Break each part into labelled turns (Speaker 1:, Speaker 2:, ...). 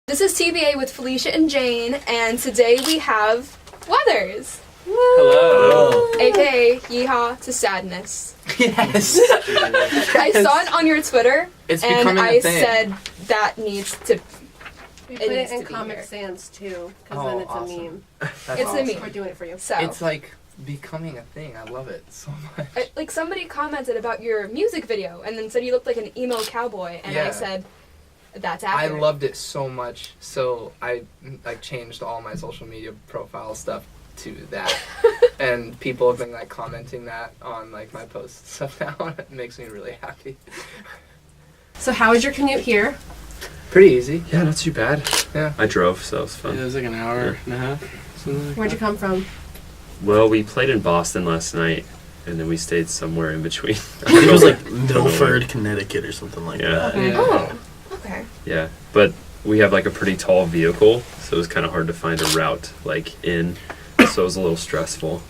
Speaker 1: This is TBA with Felicia and Jane, and today we have Weathers. Woo!
Speaker 2: Hello.
Speaker 1: AKA Yeehaw to Sadness.
Speaker 2: Yes.
Speaker 1: I saw it on your Twitter,
Speaker 2: It's
Speaker 1: and
Speaker 2: becoming
Speaker 1: I
Speaker 2: a thing.
Speaker 1: said that needs to.
Speaker 3: We put
Speaker 1: needs
Speaker 3: it in
Speaker 1: to be
Speaker 3: Comic
Speaker 1: here.
Speaker 3: Sans too, because
Speaker 2: Oh,
Speaker 3: then it's
Speaker 2: awesome.
Speaker 3: a meme.
Speaker 2: That's
Speaker 1: It's a
Speaker 2: awesome.
Speaker 1: meme.
Speaker 3: We're doing it for you.
Speaker 1: So,
Speaker 2: It's like becoming a thing. I love it so much.
Speaker 1: like somebody commented about your music video, and then said you looked like an emo cowboy, and I
Speaker 2: Yeah.
Speaker 1: said, "That's
Speaker 2: I
Speaker 1: accurate."
Speaker 2: loved it so much, so I like changed all my social media profile stuff to that, and people have been like commenting that on like my posts and stuff now. And it makes me really happy.
Speaker 3: So how was your commute here?
Speaker 2: Pretty easy.
Speaker 4: Yeah, not too bad.
Speaker 2: Yeah.
Speaker 4: I drove, so it was
Speaker 5: Yeah,
Speaker 4: fun.
Speaker 5: it was like an hour and a half. Something like
Speaker 3: Where'd you
Speaker 5: that.
Speaker 3: come from?
Speaker 4: Well, we played in Boston last night, and then we stayed somewhere in between.
Speaker 6: I think it was like Milford, Connecticut or something like
Speaker 4: Yeah.
Speaker 6: that.
Speaker 3: Okay.
Speaker 5: Yeah.
Speaker 1: Oh, okay.
Speaker 4: Yeah, but we have like a pretty tall vehicle, so it was kind of hard to find a route like in, so it was a little stressful.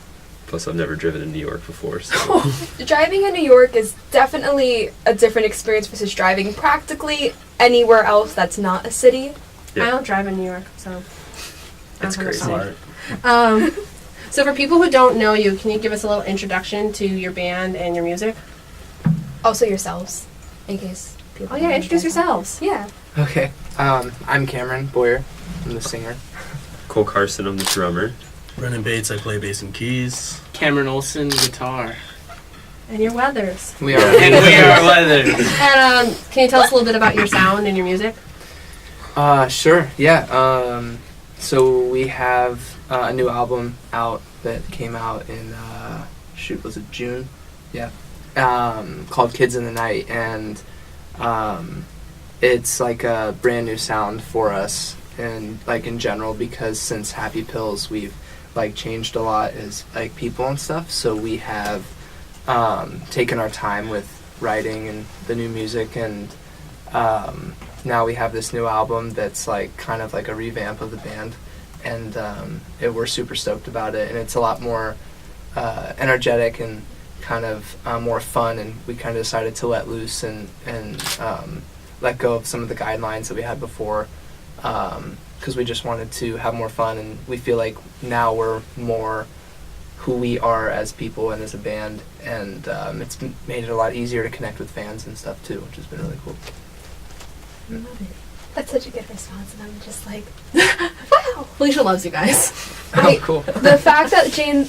Speaker 4: Plus, I've never driven in New York before, so
Speaker 1: Driving in New York is definitely a different experience versus driving practically anywhere else that's not a city.
Speaker 4: Yeah.
Speaker 3: I don't drive in New York, so.
Speaker 4: It's
Speaker 3: I'm
Speaker 4: crazy.
Speaker 6: Smart.
Speaker 3: So for people who don't know you, can you give us a little introduction to your band and your music?
Speaker 1: Also yourselves, in case people.
Speaker 3: Oh yeah,
Speaker 1: don't
Speaker 3: introduce
Speaker 1: understand.
Speaker 3: yourselves.
Speaker 1: Yeah.
Speaker 2: Okay. I'm Cameron Boyer. I'm the singer.
Speaker 4: Cole Carson, I'm the drummer.
Speaker 6: Brennan Bates, I play bass and keys.
Speaker 5: Cameron Olson, guitar.
Speaker 3: And your Weathers.
Speaker 2: We are.
Speaker 5: And we are Weathers.
Speaker 3: And can you tell us a little bit about your sound and your music?
Speaker 2: Sure. Yeah. So we have a new album out that came out in was it June? Yeah. Called Kids in the Night, and it's like a brand new sound for us, and like in general, because since Happy Pills we've like changed a lot as like people and stuff. So we have taken our time with writing and the new music, and now we have this new album that's like kind of like a revamp of the band, and we're super stoked about it, and it's a lot more energetic and kind of more fun, and we kind of decided to let loose and let go of some of the guidelines that we had before, because we just wanted to have more fun, and we feel like now we're more who we are as people and as a band, and it's made it a lot easier to connect with fans and stuff too, which has been really cool.
Speaker 1: I love it. That's such a good response, and I'm just like, wow.
Speaker 3: Felicia loves you guys.
Speaker 2: Oh, cool.
Speaker 1: The fact that Jane,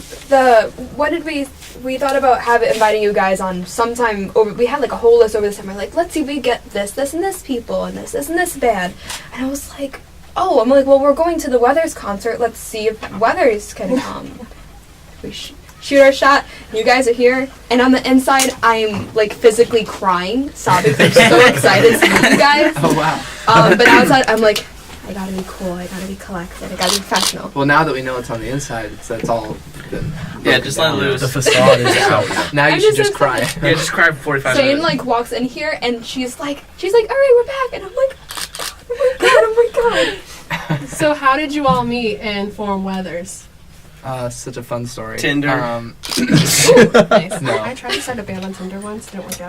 Speaker 1: we thought about inviting you guys on sometime over. We had like a whole list over the summer. Like, let's see, if we get this, and this people, and this, and this band. And I was like, oh, I'm like, well, we're going to the Weathers concert. Let's see if Weathers can come. We shoot our shot. You guys are here, and on the inside, I'm like physically crying, sobbing. I'm so excited to meet you guys.
Speaker 2: Oh wow.
Speaker 1: But outside, I'm like, I gotta be cool. I gotta be collected. I gotta be professional.
Speaker 2: Well, now that we know it's on the inside, that's all been.
Speaker 5: Yeah, just let
Speaker 2: down.
Speaker 5: loose.
Speaker 6: The facade is out.
Speaker 2: Now you
Speaker 1: I'm
Speaker 2: should
Speaker 1: just
Speaker 2: just cry.
Speaker 5: Yeah, just cry for 45
Speaker 1: Jane
Speaker 5: minutes.
Speaker 1: like walks in here and she's like, all right, we're back, and I'm like, oh my god.
Speaker 3: So how did you all meet and form Weathers?
Speaker 2: Such a fun story.
Speaker 5: Tinder.
Speaker 3: Nice.
Speaker 2: No.
Speaker 3: I tried to start a band on Tinder once, didn't work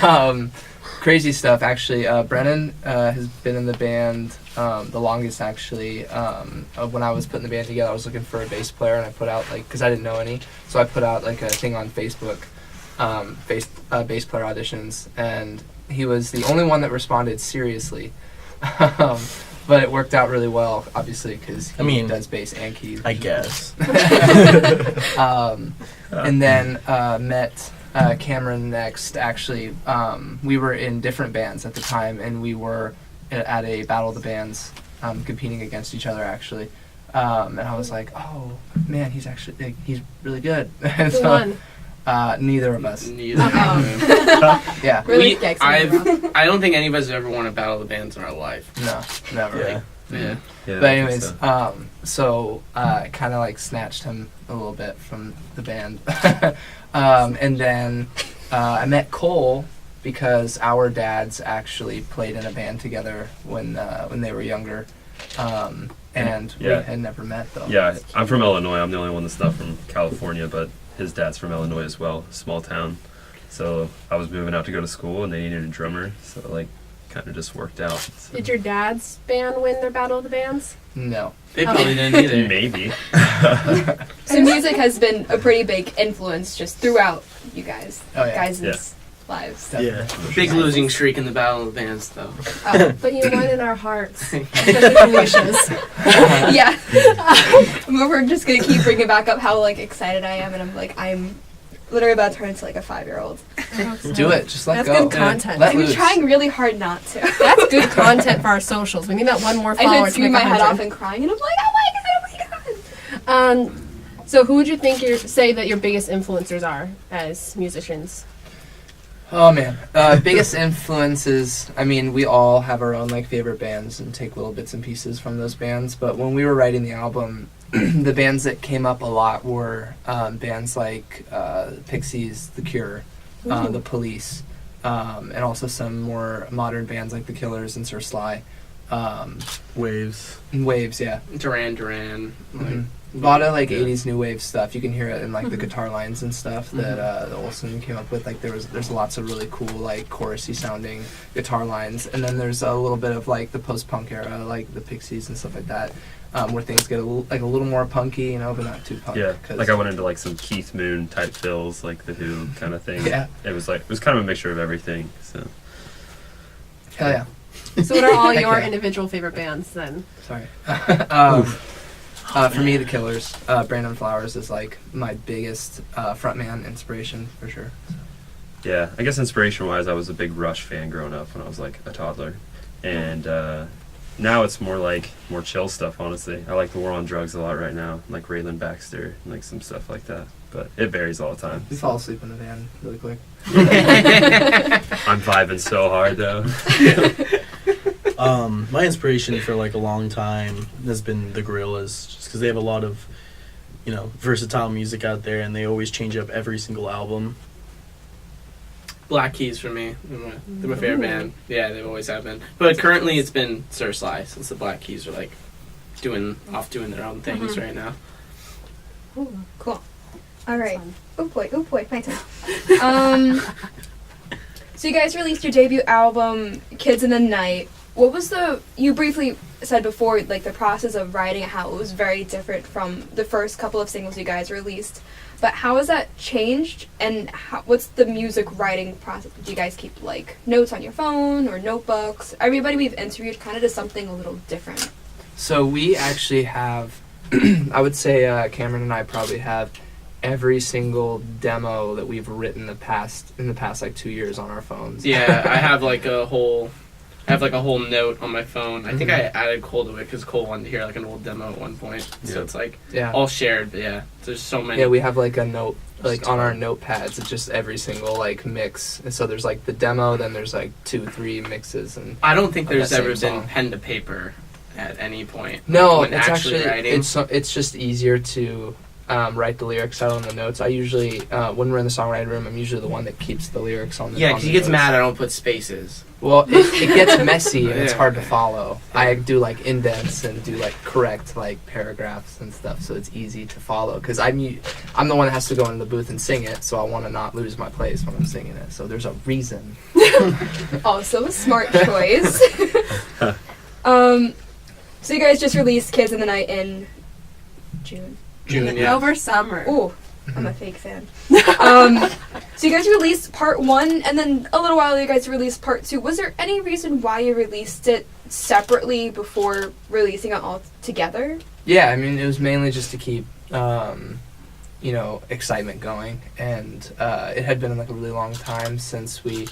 Speaker 3: out.
Speaker 2: Crazy stuff, actually. Brennan has been in the band the longest, actually. When I was putting the band together, I was looking for a bass player, and I put out, like, because I didn't know any, so I put out, like, a thing on Facebook, bass player auditions, and he was the only one that responded seriously. But it worked out really well, obviously, because he does bass and keys.
Speaker 6: I guess.
Speaker 2: And then met Cameron next. Actually, we were in different bands at the time, and we were at a Battle of the Bands, competing against each other, actually. And I was like, oh, man, he's actually, like, he's really good. And
Speaker 3: Who won?
Speaker 2: Neither of us.
Speaker 5: Neither.
Speaker 2: Yeah.
Speaker 1: Really yikes.
Speaker 5: I don't think any of us have ever won a battle of the bands in our life.
Speaker 2: No, never.
Speaker 6: Yeah.
Speaker 5: Yeah.
Speaker 4: Yeah,
Speaker 2: But anyways, so I kind of like snatched him a little bit from the band, and then I met Cole because our dads actually played in a band together when they were younger, and we had never met though.
Speaker 4: Yeah, I'm from Illinois. I'm the only one that's not from California, but his dad's from Illinois as well, small town. So I was moving out to go to school, and they needed a drummer. So like kind of just worked out. So.
Speaker 3: Did your dad's band win their Battle of the Bands?
Speaker 2: No.
Speaker 5: They probably didn't either.
Speaker 4: Maybe.
Speaker 1: So music has been a pretty big influence just throughout you guys,
Speaker 2: Oh, yeah.
Speaker 1: guys' lives.
Speaker 6: Yeah.
Speaker 5: Big losing streak in the Battle of the Bands, though.
Speaker 1: Oh,
Speaker 3: But you won in our hearts, especially Felicia's.
Speaker 1: yeah. We're just gonna keep bringing back up how like excited I am, and I'm literally about to turn into like a 5-year-old.
Speaker 2: Do it. Just let
Speaker 3: That's
Speaker 2: go.
Speaker 3: good content.
Speaker 2: Let
Speaker 1: I'm
Speaker 2: loose.
Speaker 1: trying really hard not to.
Speaker 3: That's good content for our socials. We need that one more
Speaker 1: I
Speaker 3: follower
Speaker 1: should
Speaker 3: to
Speaker 1: scream
Speaker 3: make
Speaker 1: my head
Speaker 3: 100.
Speaker 1: off and crying, and I'm like, oh my god.
Speaker 3: So who would you think say that your biggest influencers are as musicians?
Speaker 2: Oh man, biggest influences. I mean, we all have our own like favorite bands and take little bits and pieces from those bands. But when we were writing the album, the bands that came up a lot were bands like Pixies, The Cure, The Police, and also some more modern bands like The Killers and Sir Sly.
Speaker 6: Waves.
Speaker 2: Waves, yeah.
Speaker 5: Duran Duran. Like,
Speaker 2: Mhm. A lot of like
Speaker 6: Yeah.
Speaker 2: 80s new wave stuff. You can hear it in like the guitar lines and stuff that the Olsen came up with. Like there's lots of really cool like chorusy sounding guitar lines, and then there's a little bit of like the post punk era, like the Pixies and stuff like that, where things get a little more punky, but not too punk.
Speaker 4: Yeah,
Speaker 2: 'cause-
Speaker 4: like I went into like some Keith Moon type fills, like the Who kind of thing.
Speaker 2: Yeah.
Speaker 4: It was kind of a mixture of everything. So
Speaker 2: Hell yeah.
Speaker 3: So what are all
Speaker 2: Heck
Speaker 3: your
Speaker 2: yeah.
Speaker 3: individual favorite bands then?
Speaker 2: Sorry. For me, The Killers. Brandon Flowers is like my biggest frontman inspiration for sure.
Speaker 4: yeah, I guess inspiration wise, I was a big Rush fan growing up when I was like a toddler, and now it's more chill stuff. Honestly, I like the War on Drugs a lot right now, like Raylan Baxter, and like some stuff like that. But it varies all the time.
Speaker 2: We fall asleep in the van really quick.
Speaker 4: I'm vibing so hard though.
Speaker 6: My inspiration for like a long time has been the Gorillaz, just because they have a lot of, versatile music out there, and they always change up every single album.
Speaker 5: Black Keys for me. They're my favorite band. Yeah, they always have been. But currently it's been Sir Sly, since the Black Keys are like doing their own things right now.
Speaker 1: Ooh, cool. All right.
Speaker 3: Fun.
Speaker 1: Oh boy, my turn. So you guys released your debut album, Kids in the Night. What was you briefly said before, like the process of writing it, how it was very different from the first couple of singles you guys released. But how has that changed, and what's the music writing process? Do you guys keep like notes on your phone or notebooks? Everybody we've interviewed kind of does something a little different.
Speaker 2: So we actually have, I would say Cameron and I probably have every single demo that we've written in the past like 2 years on our phones.
Speaker 5: Yeah, I have like a whole note on my phone. I think I added Cole to it because Cole wanted to hear like an old demo at one point. So
Speaker 4: Yeah.
Speaker 5: it's like
Speaker 2: Yeah.
Speaker 5: all shared. But yeah, there's so many.
Speaker 2: Yeah, we have like a note like on our notepads. It's just every single like mix. And so there's like the demo, then there's like 2-3 mixes, and
Speaker 5: I don't think
Speaker 2: of
Speaker 5: there's
Speaker 2: that
Speaker 5: ever
Speaker 2: same
Speaker 5: been
Speaker 2: song.
Speaker 5: pen to paper at any point.
Speaker 2: no,
Speaker 5: when
Speaker 2: it's actually
Speaker 5: writing.
Speaker 2: it's just easier to write the lyrics out on the notes. I usually when we're in the songwriting room, I'm usually the one that keeps the lyrics on the
Speaker 5: Yeah,
Speaker 2: on
Speaker 5: because
Speaker 2: the
Speaker 5: he gets
Speaker 2: notes.
Speaker 5: mad I don't put spaces.
Speaker 2: Well, it gets messy and it's
Speaker 5: Yeah.
Speaker 2: hard to follow. I do like indents and do like correct like paragraphs and stuff, so it's easy to follow. Because I'm the one that has to go in the booth and sing it, so I want to not lose my place when I'm singing it. So there's a reason.
Speaker 1: Also a smart choice. So you guys just released Kids in the Night in June.
Speaker 5: June, yeah.
Speaker 3: Over summer.
Speaker 1: Ooh, I'm a fake fan. So you guys released part 1, and then a little while you guys released part 2. Was there any reason why you released it separately before releasing it all together?
Speaker 2: Yeah, I mean it was mainly just to keep excitement going, and it had been like a really long time since we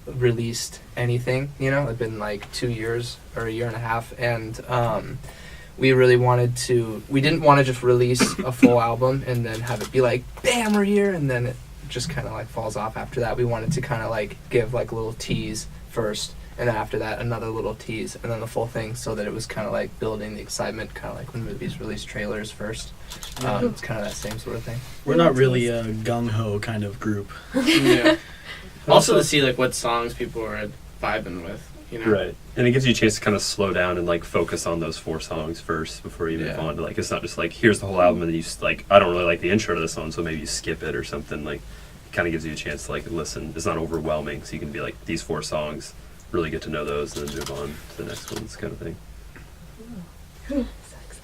Speaker 2: released anything. It'd been like 2 years or a year and a half, and we really wanted to. We didn't want to just release a full album and then have it be like, bam, we're here, and then it just kind of like falls off after that. We wanted to kind of like give like a little tease first, and then after that another little tease, and then the full thing, so that it was kind of like building the excitement, kind of like when movies release trailers first. It's kind of that same sort of thing.
Speaker 6: We're not really a gung-ho kind of group.
Speaker 5: Yeah. Also to see like what songs people are vibing with.
Speaker 4: Right. And it gives you a chance to kind of slow down and like focus on those 4 songs first before you move
Speaker 5: Yeah.
Speaker 4: on to like, it's not just like here's the whole album and then you like, I don't really like the intro to this song, so maybe you skip it or something. Like it kind of gives you a chance to like listen. It's not overwhelming, so you can be like, these 4 songs really get to know those and then move on to the next ones, kind of thing.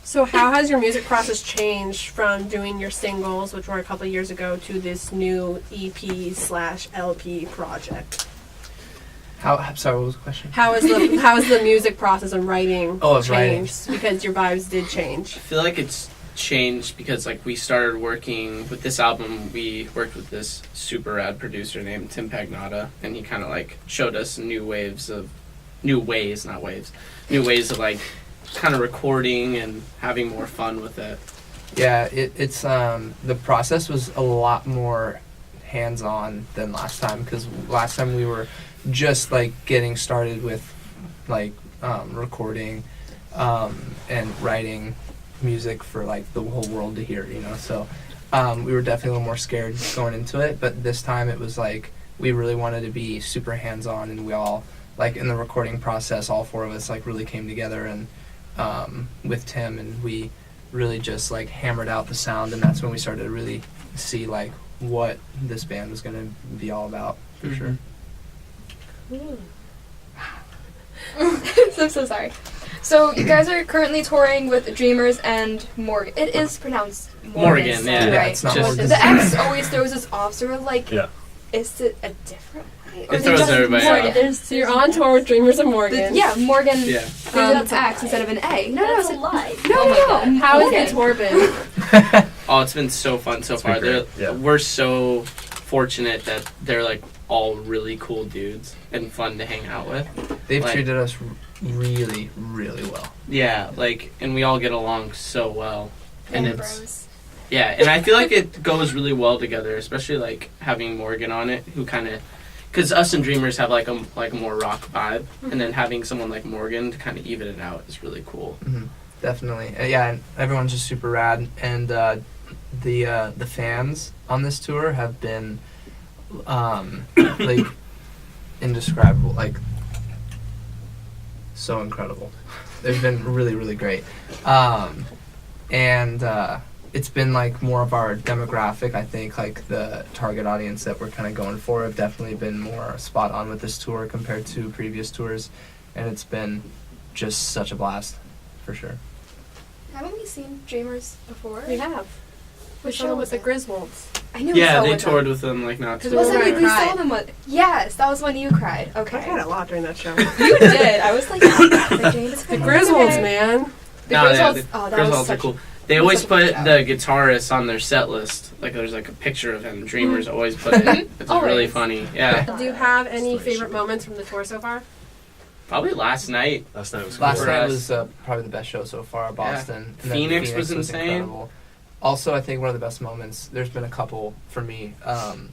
Speaker 3: So how has your music process changed from doing your singles, which were a couple of years ago, to this new EP/LP project?
Speaker 2: I'm sorry, what was the question?
Speaker 3: How is the music process and writing
Speaker 2: of writing.
Speaker 3: changed? Because your vibes did change.
Speaker 5: I feel like it's changed because like we started working with this album. We worked with this super rad producer named Tim Pagnotta, and he kind of like showed us new ways of like kind of recording and having more fun with it.
Speaker 2: Yeah, it's the process was a lot more hands-on than last time, because last time we were just like getting started with like recording and writing music for like the whole world to hear, you know. So we were definitely a little more scared going into it, but this time it was like we really wanted to be super hands-on, and we all like in the recording process, all four of us like really came together and with Tim, and we really just like hammered out the sound, and that's when we started to really see like what this band was going to be all about for sure.
Speaker 1: I'm so sorry. So you guys are currently touring with Dreamers and Morgan. It is pronounced Morgan,
Speaker 5: Morgan, yeah.
Speaker 1: right?
Speaker 2: It's not
Speaker 5: Just-
Speaker 2: Morgan.
Speaker 1: The X always throws us off, so we're like,
Speaker 4: Yeah.
Speaker 1: is it a different way?
Speaker 5: It throws everybody off.
Speaker 3: So you're on tour with Dreamers and Morgan.
Speaker 1: Yeah, Morgan.
Speaker 5: Yeah.
Speaker 1: It's an X instead of an A. No,
Speaker 7: That's
Speaker 1: it's
Speaker 7: a lie.
Speaker 1: No.
Speaker 3: How has
Speaker 1: Morgan.
Speaker 3: the tour been?
Speaker 5: Oh, it's been so fun so far.
Speaker 4: been great, yeah.
Speaker 5: We're so fortunate that they're like all really cool dudes and fun to hang out with.
Speaker 2: They've
Speaker 5: Like-
Speaker 2: treated us really, really well.
Speaker 5: Yeah, like, and we all get along so well. And
Speaker 1: And
Speaker 5: it's,
Speaker 1: bros.
Speaker 5: yeah, and I feel like it goes really well together, especially like having Morgan on it, who kind of, because us and Dreamers have like a more rock vibe, and then having someone like Morgan to kind of even it out is really cool.
Speaker 2: Definitely. Yeah, and everyone's just super rad, and the fans on this tour have been like indescribable, like so incredible. They've been really, really great. And it's been like more of our demographic. I think like the target audience that we're kind of going for have definitely been more spot on with this tour compared to previous tours, and it's been just such a blast for sure.
Speaker 1: Haven't we seen Dreamers before?
Speaker 3: We have. We
Speaker 1: Which
Speaker 3: saw
Speaker 1: show
Speaker 3: with
Speaker 1: was
Speaker 3: the
Speaker 1: it?
Speaker 3: Griswolds.
Speaker 1: I knew we
Speaker 5: Yeah,
Speaker 1: saw
Speaker 5: they
Speaker 1: with
Speaker 5: toured
Speaker 1: them.
Speaker 5: with them like not too
Speaker 3: Because
Speaker 5: long
Speaker 1: Wasn't
Speaker 3: we
Speaker 1: we,
Speaker 5: ago.
Speaker 1: we
Speaker 3: cried.
Speaker 1: saw them with? Yes, that was when you cried. Okay.
Speaker 3: I cried a lot during that show.
Speaker 1: You did. I was like, the Jane is
Speaker 3: The
Speaker 1: okay.
Speaker 3: Griswolds, man.
Speaker 1: The
Speaker 5: No, yeah,
Speaker 1: Griswolds.
Speaker 5: the
Speaker 1: Oh, that
Speaker 5: Griswolds
Speaker 1: was
Speaker 5: are
Speaker 1: such.
Speaker 5: cool. They
Speaker 1: That's
Speaker 5: always
Speaker 1: such a
Speaker 5: put
Speaker 1: good job.
Speaker 5: the guitarist on their set list. Like there's like a picture of him. Dreamers always put it. It's really
Speaker 1: Always.
Speaker 5: funny. Yeah.
Speaker 3: Do you have any favorite moments from the tour so far?
Speaker 5: Probably last night.
Speaker 4: Last night was
Speaker 2: Last
Speaker 5: For
Speaker 2: night
Speaker 5: us.
Speaker 2: was probably the best show so far, Boston. And then
Speaker 5: Phoenix was insane.
Speaker 2: incredible. Also, I think one of the best moments, there's been a couple for me.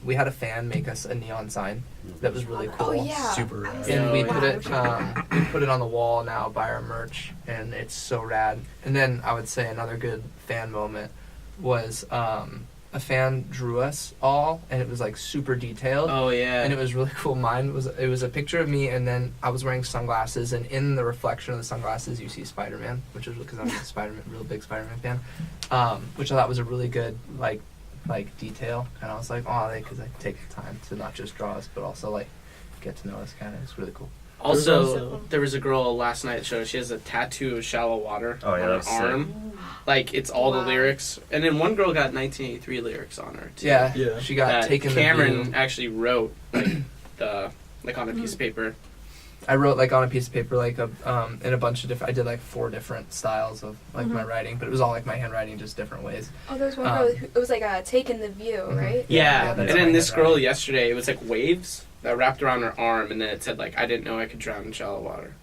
Speaker 2: We had a fan make us a neon sign that was really cool.
Speaker 1: Oh yeah.
Speaker 6: Super rad.
Speaker 2: And we
Speaker 5: Yeah.
Speaker 2: put it on the wall now by our merch, and it's so rad. And then I would say another good fan moment was a fan drew us all, and it was like super detailed.
Speaker 5: Oh yeah.
Speaker 2: And it was really cool. Mine was a picture of me, and then I was wearing sunglasses, and in the reflection of the sunglasses, you see Spider-Man, which is because I'm a real big Spider-Man fan, which I thought was a really good like detail. And I was like, oh, they could like take the time to not just draw us, but also like get to know us. Kind of, it's really cool.
Speaker 5: Also, there was a girl last night that showed she has a tattoo of Shallow Water
Speaker 4: Oh, yeah,
Speaker 5: on her
Speaker 4: that's sick.
Speaker 5: arm. Like, it's all
Speaker 1: Wow.
Speaker 5: the lyrics. And then one girl got 1983 lyrics on her, too.
Speaker 2: Yeah,
Speaker 6: Yeah.
Speaker 2: she got taken.
Speaker 5: Cameron
Speaker 2: The view.
Speaker 5: actually wrote, like on a piece of paper.
Speaker 2: I wrote like on a piece of paper, like in a bunch of different. I did like 4 different styles of like my writing, but it was all like my handwriting, just different ways.
Speaker 1: Oh, there was one girl. It was like taking the view, right?
Speaker 5: Yeah,
Speaker 2: that's
Speaker 5: and
Speaker 2: my
Speaker 5: then this girl
Speaker 2: handwriting.
Speaker 5: yesterday, it was like waves that wrapped around her arm, and then it said, like, I didn't know I could drown in shallow water.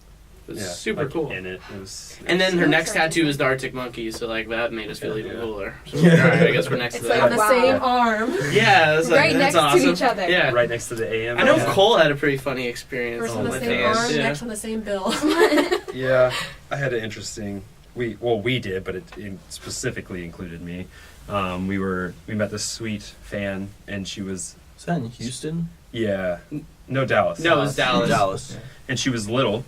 Speaker 5: It was super
Speaker 4: like,
Speaker 5: cool.
Speaker 4: In it, it was.
Speaker 5: And then her
Speaker 1: That's
Speaker 5: next
Speaker 1: such a
Speaker 5: tattoo
Speaker 1: cool-
Speaker 5: is the Arctic Monkey, so like that made us feel even
Speaker 4: Yeah.
Speaker 5: cooler. So we're like, all right, I guess we're next
Speaker 1: It's
Speaker 5: to
Speaker 1: like
Speaker 3: On
Speaker 5: that.
Speaker 3: the
Speaker 1: Wow.
Speaker 3: same arm.
Speaker 5: Yeah, that's
Speaker 1: Right
Speaker 5: that's
Speaker 1: next to
Speaker 5: awesome.
Speaker 1: each other.
Speaker 5: Yeah,
Speaker 4: right next to the AM.
Speaker 5: I know
Speaker 4: Yeah.
Speaker 5: Cole had a pretty funny experience
Speaker 3: First on the
Speaker 5: with
Speaker 3: same
Speaker 5: fans.
Speaker 3: arm,
Speaker 5: Yeah.
Speaker 3: next on the same bill.
Speaker 4: Yeah, I had an interesting. We did, but it specifically included me. We met this sweet fan, and she was
Speaker 6: Is that in Houston?
Speaker 4: no Dallas.
Speaker 5: No, it was Dallas.
Speaker 6: Dallas.
Speaker 4: And she was little,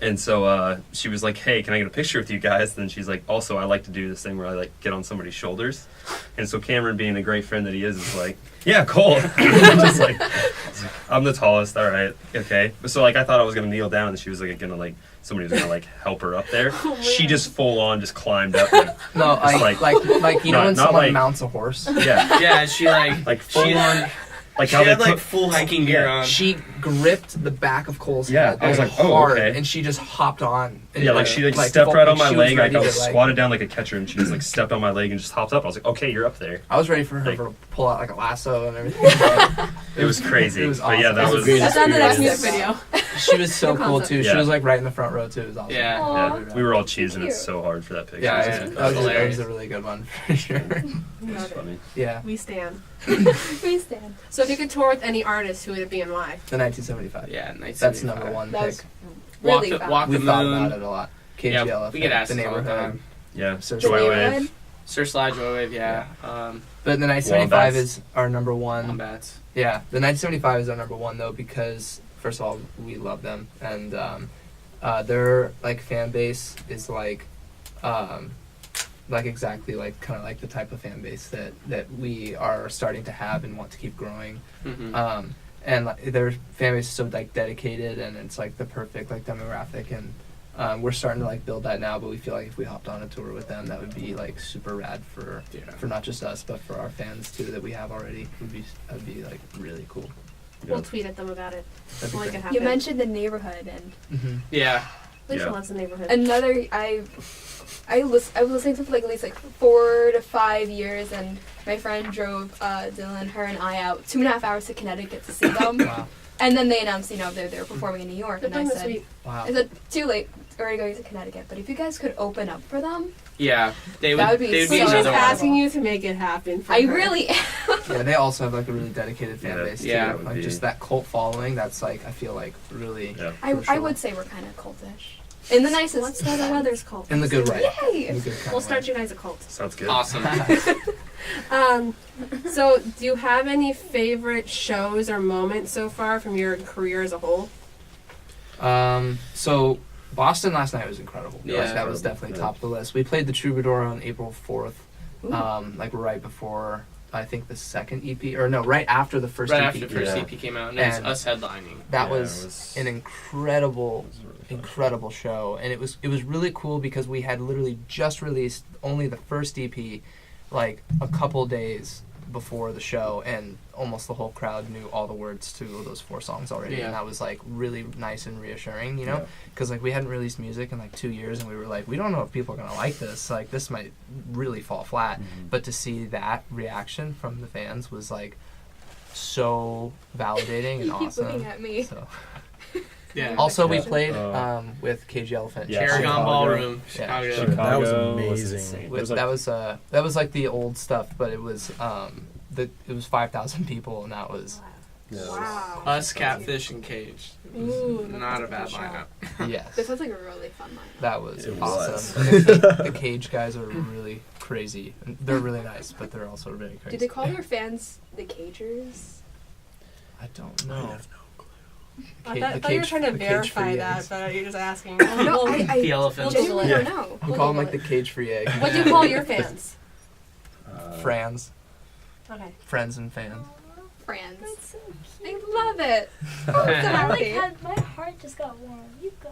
Speaker 4: And so she was like, hey, can I get a picture with you guys? And then she's like, also, I like to do this thing where I like get on somebody's shoulders. And so Cameron, being the great friend that he is like, yeah, cool. Just like, I'm the tallest, all right, okay. So like I thought I was gonna kneel down, and she was like gonna like somebody was gonna like help her up there. She just full on just climbed up. Like,
Speaker 2: No, like you know when
Speaker 4: not
Speaker 2: someone
Speaker 4: like-
Speaker 2: mounts a horse?
Speaker 4: yeah,
Speaker 5: Yeah, she like
Speaker 4: full on. Like
Speaker 5: she
Speaker 4: how they
Speaker 5: had like
Speaker 4: put,
Speaker 5: full hiking gear on.
Speaker 2: She gripped the back of Cole's
Speaker 4: Yeah,
Speaker 2: head.
Speaker 4: I was like, oh,
Speaker 2: hard,
Speaker 4: okay.
Speaker 2: and she just hopped on. And,
Speaker 4: yeah, like she like stepped right on my
Speaker 2: she was
Speaker 4: leg. Like
Speaker 2: ready
Speaker 4: I was
Speaker 2: to, like-
Speaker 4: squatted down like a catcher, and she just like stepped on my leg and just hopped up. I was like, okay, you're up there.
Speaker 2: I was ready for her
Speaker 4: Like-
Speaker 2: to pull out like a lasso and everything.
Speaker 4: It was crazy.
Speaker 2: It was
Speaker 4: But yeah,
Speaker 2: awesome.
Speaker 4: that
Speaker 2: It was
Speaker 4: was.
Speaker 6: great
Speaker 3: That's on the next music
Speaker 6: experience.
Speaker 3: video.
Speaker 2: She was so
Speaker 1: Good
Speaker 2: cool
Speaker 1: concept.
Speaker 2: too. She
Speaker 4: Yeah.
Speaker 2: was like right in the front row too. It was awesome.
Speaker 5: Yeah.
Speaker 1: Aw.
Speaker 4: Yeah, we were all cheesing
Speaker 1: Cute.
Speaker 4: it so hard for that picture.
Speaker 2: Yeah,
Speaker 4: It
Speaker 2: yeah.
Speaker 4: was
Speaker 2: That was
Speaker 5: hilarious.
Speaker 2: a really good one for sure.
Speaker 4: It was
Speaker 3: Love it.
Speaker 4: funny.
Speaker 2: Yeah,
Speaker 3: We stand.
Speaker 1: We stand.
Speaker 3: So if you could tour with any artist, who would it be and why?
Speaker 2: the 1975.
Speaker 5: Yeah, nice.
Speaker 2: That's number one
Speaker 1: That was
Speaker 2: pick.
Speaker 1: really
Speaker 5: Walk
Speaker 1: fun.
Speaker 5: the
Speaker 2: We thought
Speaker 5: moon.
Speaker 2: about it a lot. Cage
Speaker 5: Yeah,
Speaker 2: the Elephant,
Speaker 5: we get asked
Speaker 2: the
Speaker 5: this all the
Speaker 2: neighborhood.
Speaker 5: time.
Speaker 4: Yeah,
Speaker 2: Sir
Speaker 1: The
Speaker 4: Joy
Speaker 1: neighborhood?
Speaker 4: Wave.
Speaker 5: Sir Sly Joywave, yeah.
Speaker 2: But the 1975
Speaker 4: Wombats.
Speaker 2: is our number one.
Speaker 5: Wombats.
Speaker 2: Yeah, the 1975 is our number one though because first of all we love them and their like fan base is like exactly like kind of like the type of fan base that we are starting to have and want to keep growing.
Speaker 5: Mm-hmm.
Speaker 2: And like, their fan base is so like dedicated and it's like the perfect like demographic and we're starting to like build that now, but we feel like if we hopped on a tour with them that would be like super rad for not just us but for our fans too that we have already. That'd be like really cool.
Speaker 4: Yeah.
Speaker 3: We'll tweet at them about it.
Speaker 2: That'd be
Speaker 3: We'll make
Speaker 2: great.
Speaker 3: it happen.
Speaker 1: You mentioned the neighborhood, and
Speaker 2: Mm-hmm.
Speaker 5: Yeah.
Speaker 3: Alicia
Speaker 4: Yeah.
Speaker 3: loves the neighborhood.
Speaker 1: another I was listening to it for like at least like 4 to 5 years, and my friend drove Dylan, her, and I out 2.5 hours to Connecticut to see them,
Speaker 2: Wow.
Speaker 1: and then they announced they were performing in New York,
Speaker 3: They're
Speaker 1: and I
Speaker 3: done this
Speaker 1: said,
Speaker 3: week.
Speaker 2: Wow.
Speaker 1: I said too late, already going to Connecticut, but if you guys could open up for them,
Speaker 5: Yeah. They would,
Speaker 1: That would be
Speaker 5: they would
Speaker 1: so
Speaker 5: be
Speaker 3: We're just
Speaker 5: another one.
Speaker 3: asking you to make it happen. For
Speaker 1: I
Speaker 3: her.
Speaker 1: really am.
Speaker 2: Yeah, they also have like a really dedicated fan
Speaker 4: Yeah.
Speaker 2: base too.
Speaker 5: Yeah.
Speaker 4: That would
Speaker 2: Like
Speaker 4: be-
Speaker 2: just that cult following. That's like I feel like really.
Speaker 4: Yeah.
Speaker 1: I
Speaker 2: crucial.
Speaker 1: would say we're kind of cultish, in the nicest.
Speaker 3: Let's start a
Speaker 1: sense.
Speaker 3: weather's cult.
Speaker 2: In the good way.
Speaker 1: Yay!
Speaker 2: In the good kind
Speaker 3: We'll
Speaker 2: of
Speaker 3: start
Speaker 2: way.
Speaker 3: you guys a cult.
Speaker 4: Sounds good.
Speaker 5: Awesome.
Speaker 3: So, do you have any favorite shows or moments so far from your career as a whole?
Speaker 2: So Boston last night was incredible.
Speaker 5: Yeah.
Speaker 2: Like, that was definitely top of the list. We played the Troubadour on April 4th, like right before I think the second EP, or no, right after the first
Speaker 5: Right
Speaker 2: EP.
Speaker 5: after the first
Speaker 4: Yeah.
Speaker 5: EP came out, and it was
Speaker 2: And
Speaker 5: us headlining.
Speaker 2: That
Speaker 4: Yeah, it
Speaker 2: was
Speaker 4: was-
Speaker 2: an incredible,
Speaker 4: It was really fun.
Speaker 2: incredible show, and it was really cool because we had literally just released only the first EP, like a couple days before the show, and almost the whole crowd knew all the words to those 4 songs already,
Speaker 5: Yeah.
Speaker 2: and that was like really nice and reassuring, you know,
Speaker 4: Yeah.
Speaker 2: because like we hadn't released music in like 2 years, and we were like, we don't know if people are gonna like this, like this might really fall flat,
Speaker 4: Mhm.
Speaker 2: but to see that reaction from the fans was like so validating and
Speaker 1: You keep
Speaker 2: awesome.
Speaker 1: looking at me.
Speaker 2: So.
Speaker 5: Yeah.
Speaker 2: Also, we
Speaker 4: Yeah.
Speaker 2: played
Speaker 4: Uh,
Speaker 2: with Cage the Elephant.
Speaker 4: Yeah.
Speaker 5: Paragon
Speaker 4: Chicago.
Speaker 5: Ballroom,
Speaker 2: Yeah.
Speaker 5: Chicago.
Speaker 6: Chicago. That was
Speaker 4: Chicago
Speaker 6: amazing.
Speaker 4: insane. It
Speaker 2: With,
Speaker 4: was like-
Speaker 2: that was like the old stuff, but it was it was 5,000 people, and that was
Speaker 4: Yeah, it was-
Speaker 3: Wow.
Speaker 5: Us, Catfish, and Cage. It was
Speaker 3: Ooh,
Speaker 5: not a
Speaker 3: that's
Speaker 5: bad
Speaker 3: a good
Speaker 5: lineup.
Speaker 2: yes,
Speaker 1: This sounds like a really fun lineup.
Speaker 2: that was
Speaker 4: It
Speaker 2: awesome.
Speaker 4: was.
Speaker 2: And the Cage guys are really crazy. And they're really nice, but they're also very crazy.
Speaker 1: Do they call their fans the Cagers?
Speaker 2: I don't
Speaker 6: I
Speaker 2: know.
Speaker 6: have no clue.
Speaker 3: I
Speaker 2: Ca-
Speaker 3: thought,
Speaker 2: the
Speaker 3: thought you were
Speaker 2: Cage-
Speaker 3: trying to
Speaker 2: the Cage
Speaker 3: verify
Speaker 2: free
Speaker 3: that,
Speaker 2: eggs.
Speaker 3: but you're just asking.
Speaker 1: No, I
Speaker 5: The elephant.
Speaker 1: genuinely
Speaker 4: Yeah.
Speaker 1: don't know.
Speaker 2: We call them like the Cage free egg.
Speaker 3: What do you call your fans?
Speaker 2: Friends,
Speaker 3: Okay.
Speaker 2: friends and fans.
Speaker 1: Friends.
Speaker 7: That's so
Speaker 1: I
Speaker 7: cute.
Speaker 1: love it. So
Speaker 7: I like
Speaker 1: happy.
Speaker 7: had my heart just got warm. You go.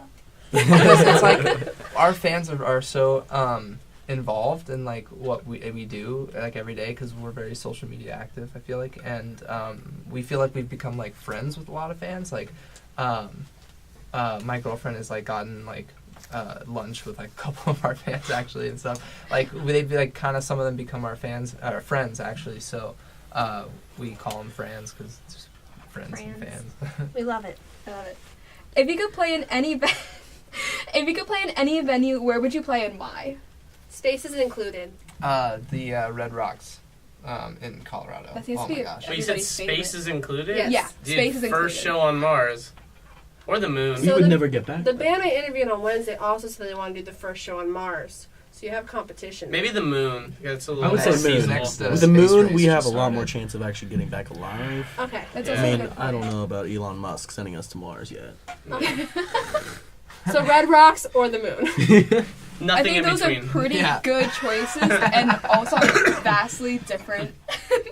Speaker 2: Because it's like our fans are so involved in like what we do like every day because we're very social media active, I feel like, and we feel like we've become like friends with a lot of fans. Like my girlfriend has like gotten like lunch with like a couple of our fans actually and stuff. Like they'd be like kind of some of them become our friends actually. So we call them friends because it's just friends and
Speaker 3: Friends.
Speaker 2: fans.
Speaker 3: We love it.
Speaker 1: I love it. If you could play in any if you could play in any venue, where would you play and why?
Speaker 3: Spaces included.
Speaker 2: The Red Rocks in Colorado.
Speaker 1: That seems
Speaker 2: oh
Speaker 1: to be
Speaker 2: my
Speaker 1: a-
Speaker 2: gosh.
Speaker 5: Wait, you said
Speaker 1: Everybody's
Speaker 5: space is included?
Speaker 1: Yes. Yeah,
Speaker 5: Dude,
Speaker 1: space is
Speaker 5: first
Speaker 1: included.
Speaker 5: show on Mars. Or the moon.
Speaker 6: We
Speaker 3: So
Speaker 6: would
Speaker 3: the-
Speaker 6: never get back.
Speaker 3: The band I interviewed on Wednesday also said they want to do the first show on Mars. So you have competition.
Speaker 5: Maybe the moon. It's a little
Speaker 6: I would say
Speaker 5: more
Speaker 6: moon.
Speaker 5: seasonal.
Speaker 2: Next,
Speaker 6: With the
Speaker 2: Space
Speaker 6: moon,
Speaker 2: race
Speaker 6: we have a
Speaker 2: just
Speaker 6: lot more
Speaker 2: started.
Speaker 6: chance of actually getting back alive.
Speaker 3: Okay.
Speaker 1: That's
Speaker 5: Yeah.
Speaker 1: also
Speaker 6: I
Speaker 1: a
Speaker 6: mean,
Speaker 1: good
Speaker 6: I don't
Speaker 1: point.
Speaker 6: know about Elon Musk sending us to Mars yet.
Speaker 3: So Red Rocks or the moon.
Speaker 1: I
Speaker 5: Nothing
Speaker 1: think
Speaker 5: in
Speaker 1: those
Speaker 5: between.
Speaker 1: are pretty
Speaker 2: Yeah.
Speaker 1: good choices and also vastly different.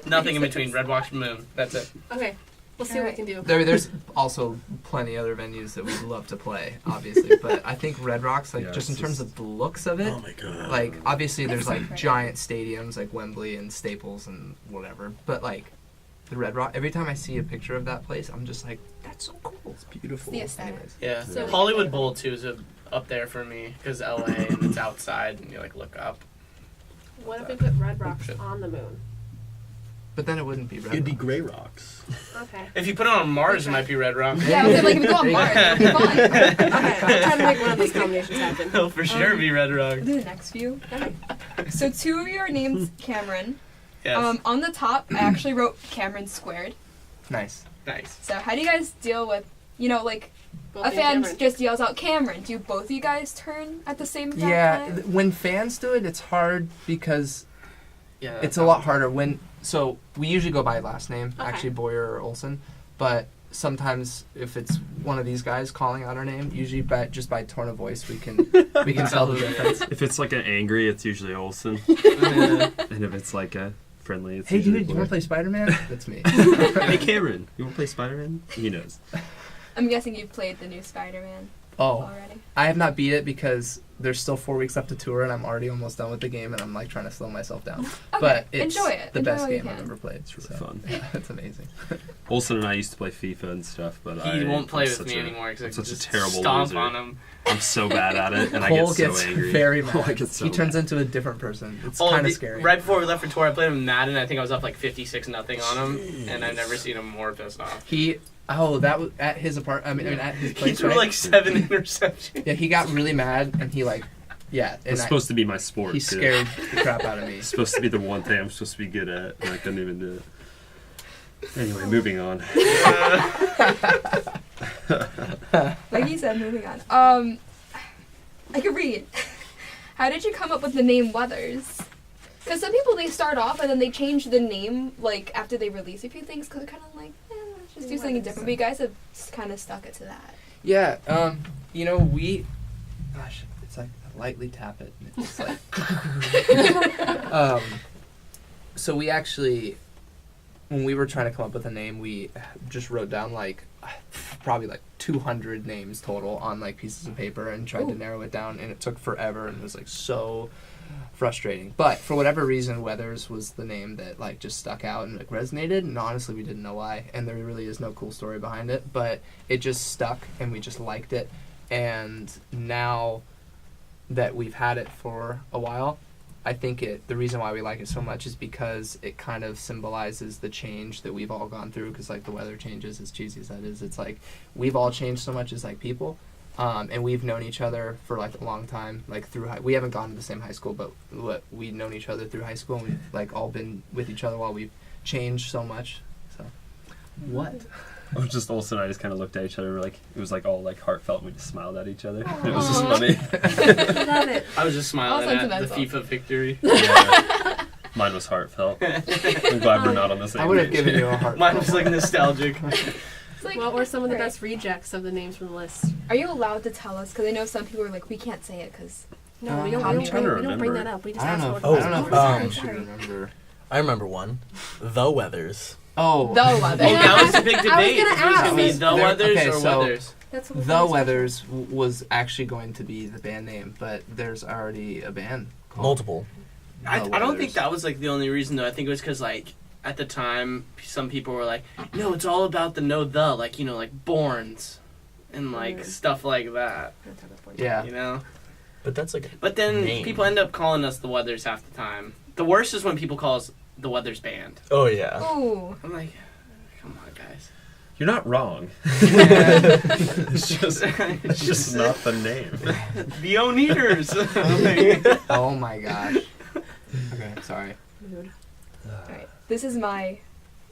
Speaker 5: Nothing in
Speaker 1: places.
Speaker 5: between. Red Rocks, moon. That's it.
Speaker 3: Okay, we'll see what we can do.
Speaker 2: There's also plenty other venues that we'd love to play, obviously, but I think Red Rocks, like
Speaker 4: Yeah,
Speaker 2: just in
Speaker 4: it's
Speaker 2: terms
Speaker 4: just-
Speaker 2: of the looks of it,
Speaker 6: Oh my god.
Speaker 2: like obviously
Speaker 1: It's
Speaker 2: there's
Speaker 1: so
Speaker 2: like
Speaker 1: pretty.
Speaker 2: giant stadiums like Wembley and Staples and whatever, but like the Red Rock, every time I see a picture of that place, I'm just like, that's so cool. It's
Speaker 6: beautiful.
Speaker 1: The aesthetic.
Speaker 2: Anyways.
Speaker 5: Yeah.
Speaker 3: So-
Speaker 5: Hollywood Bowl too is up there for me because LA and it's outside and you like look up.
Speaker 3: What if we put Red Rocks on the moon?
Speaker 2: But then it wouldn't be Red
Speaker 6: It'd be
Speaker 2: Rock.
Speaker 6: Gray Rocks.
Speaker 3: Okay.
Speaker 5: If you put it on Mars, it might be Red Rock.
Speaker 1: Yeah, I was like, if we go on Mars, it'll be fun.
Speaker 3: Okay, I'm trying to make one of these combinations happen.
Speaker 5: It'll for sure be Red Rock.
Speaker 1: We'll do the next few. So 2 of your names, Cameron.
Speaker 5: Yes.
Speaker 1: On the top, I actually wrote Cameron squared.
Speaker 2: Nice.
Speaker 5: Nice.
Speaker 1: So how do you guys deal with, like
Speaker 3: Both
Speaker 1: a
Speaker 3: named
Speaker 1: fan
Speaker 3: Cameron.
Speaker 1: just yells out Cameron? Do both of you guys turn at the same time?
Speaker 2: Yeah, when fans do it, it's hard because
Speaker 5: Yeah.
Speaker 2: it's a lot harder so we usually go by last name,
Speaker 3: Okay.
Speaker 2: actually Boyer or Olson, but sometimes if it's one of these guys calling out our name, usually just by tone of voice we can tell the difference.
Speaker 4: If it's like an angry, it's usually Olsen. And if it's like a friendly, it's
Speaker 2: Hey
Speaker 4: usually
Speaker 2: dude, you want to
Speaker 4: Boyd.
Speaker 2: play Spider-Man? That's me.
Speaker 4: Hey Cameron, you want to play Spider-Man? He knows.
Speaker 1: I'm guessing you've played the new Spider-Man
Speaker 2: Oh,
Speaker 1: already.
Speaker 2: I have not beat it because there's still 4 weeks left to tour and I'm already almost done with the game and I'm like trying to slow myself down.
Speaker 1: Okay,
Speaker 2: But it's
Speaker 1: enjoy it.
Speaker 2: the
Speaker 1: Enjoy
Speaker 2: best
Speaker 1: while you
Speaker 2: game I've
Speaker 1: can.
Speaker 2: ever played.
Speaker 4: It's really
Speaker 2: so,
Speaker 4: fun.
Speaker 2: Yeah, it's amazing.
Speaker 4: Olsen and I used to play FIFA and stuff, but
Speaker 5: He won't play
Speaker 4: I'm
Speaker 5: with
Speaker 4: such
Speaker 5: me
Speaker 4: a-
Speaker 5: anymore because I
Speaker 4: I'm
Speaker 5: can
Speaker 4: such a
Speaker 5: just
Speaker 4: terrible
Speaker 5: stomp
Speaker 4: loser.
Speaker 5: on him.
Speaker 4: I'm so bad at it, and I
Speaker 2: Cole
Speaker 4: get
Speaker 2: gets
Speaker 4: so angry.
Speaker 2: very
Speaker 4: Oh, I
Speaker 2: mad.
Speaker 4: get so
Speaker 2: He turns
Speaker 4: mad.
Speaker 2: into a different person. It's
Speaker 5: Oh,
Speaker 2: kind of scary.
Speaker 5: Right before we left for tour, I played him Madden. I think I was up like 56-0 on him, and I've never seen him more pissed off.
Speaker 2: That was at his apartment. I mean, at his
Speaker 5: He
Speaker 2: place,
Speaker 5: threw
Speaker 2: right?
Speaker 5: like 7 interceptions.
Speaker 2: Yeah, he got really mad and he like, yeah. And
Speaker 4: It's supposed to be my sport.
Speaker 2: he
Speaker 4: too.
Speaker 2: scared the crap out of me.
Speaker 4: It's supposed to be the one thing I'm supposed to be good at, and I couldn't even do it. Anyway, moving on.
Speaker 1: Like he said, moving on. I could read. How did you come up with the name Weathers? Because some people, they start off and then they change the name like after they release a few things because they're kind of like, let's just do something different. But you guys have kind of stuck it to that.
Speaker 2: Yeah, gosh, it's like I lightly tap it and it's like, so we actually, when we were trying to come up with a name, we just wrote down like probably like 200 names total on like pieces of paper and tried to narrow it down, and it took forever and it was like so frustrating. But for whatever reason, Weathers was the name that like just stuck out and like resonated, and honestly we didn't know why, and there really is no cool story behind it, but it just stuck and we just liked it. And now that we've had it for a while, I think the reason why we like it so much is because it kind of symbolizes the change that we've all gone through, because like the weather changes, as cheesy as that is, it's like we've all changed so much as like people. And we've known each other for like a long time, like through we haven't gone to the same high school, but we've known each other through high school, and we've like all been with each other while we've changed so much. So, what?
Speaker 4: I was just Olsen and I just kind of looked at each other, like it was like all like heartfelt, and we just smiled at each other. It was just funny.
Speaker 3: I love it.
Speaker 5: I was just smiling
Speaker 1: All
Speaker 5: at the
Speaker 1: sentimental.
Speaker 5: FIFA victory.
Speaker 4: Yeah. Mine was heartfelt. I'm glad we're not on the same
Speaker 2: I would have
Speaker 4: page.
Speaker 2: given you a heart.
Speaker 5: Mine was like nostalgic.
Speaker 1: It's like,
Speaker 3: What were some of the
Speaker 1: right.
Speaker 3: best rejects of the names from the list?
Speaker 1: Are you allowed to tell us? Because I know some people are like, we can't say it because.
Speaker 3: No, we
Speaker 2: I'm
Speaker 3: don't,
Speaker 4: trying to
Speaker 3: we don't bring
Speaker 4: remember.
Speaker 3: that up. We just
Speaker 2: I
Speaker 3: ask
Speaker 2: don't know.
Speaker 3: what
Speaker 2: If,
Speaker 3: it
Speaker 2: I don't know if
Speaker 3: was.
Speaker 2: I
Speaker 1: sorry,
Speaker 2: should
Speaker 1: sorry.
Speaker 2: remember.
Speaker 6: I remember one. The Weathers.
Speaker 2: Oh,
Speaker 1: The weather.
Speaker 5: Oh, that was a big debate.
Speaker 3: I was
Speaker 5: If it
Speaker 3: gonna
Speaker 5: was gonna
Speaker 3: ask.
Speaker 5: be the
Speaker 2: There-
Speaker 5: Weathers
Speaker 2: okay,
Speaker 5: or
Speaker 2: so-
Speaker 5: Weathers.
Speaker 3: That's what
Speaker 2: The Weathers was actually going to be the band name, but there's already a band called
Speaker 6: Multiple.
Speaker 5: I
Speaker 2: The
Speaker 5: don't
Speaker 2: Weathers.
Speaker 5: think that was like the only reason though. I think it was because like at the time some people were like, no, it's all about the like like Borns and like stuff like that.
Speaker 2: Yeah.
Speaker 5: You know.
Speaker 6: But that's like
Speaker 5: But then
Speaker 6: Name.
Speaker 5: people end up calling us the Weathers half the time. The worst is when people call us the Weathers Band.
Speaker 6: oh yeah.
Speaker 1: Ooh.
Speaker 5: I'm like, come on, guys.
Speaker 4: You're not wrong.
Speaker 5: Yeah.
Speaker 4: It's just not the name.
Speaker 5: The Oneaters. I'm like,
Speaker 2: Oh my gosh. Okay, sorry.
Speaker 1: Alright. This is my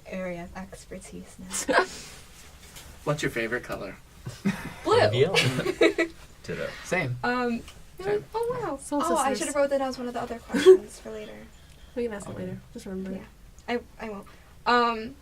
Speaker 1: area of expertise now.
Speaker 5: What's your favorite color?
Speaker 1: Blue.
Speaker 6: Reveal.
Speaker 4: Ditto.
Speaker 2: Same.
Speaker 1: Oh wow.
Speaker 3: Soul
Speaker 1: Oh, I
Speaker 3: Sisters.
Speaker 1: should have wrote that down as one of the other questions for later.
Speaker 3: We can ask it later. Just remember.
Speaker 1: Yeah. I won't.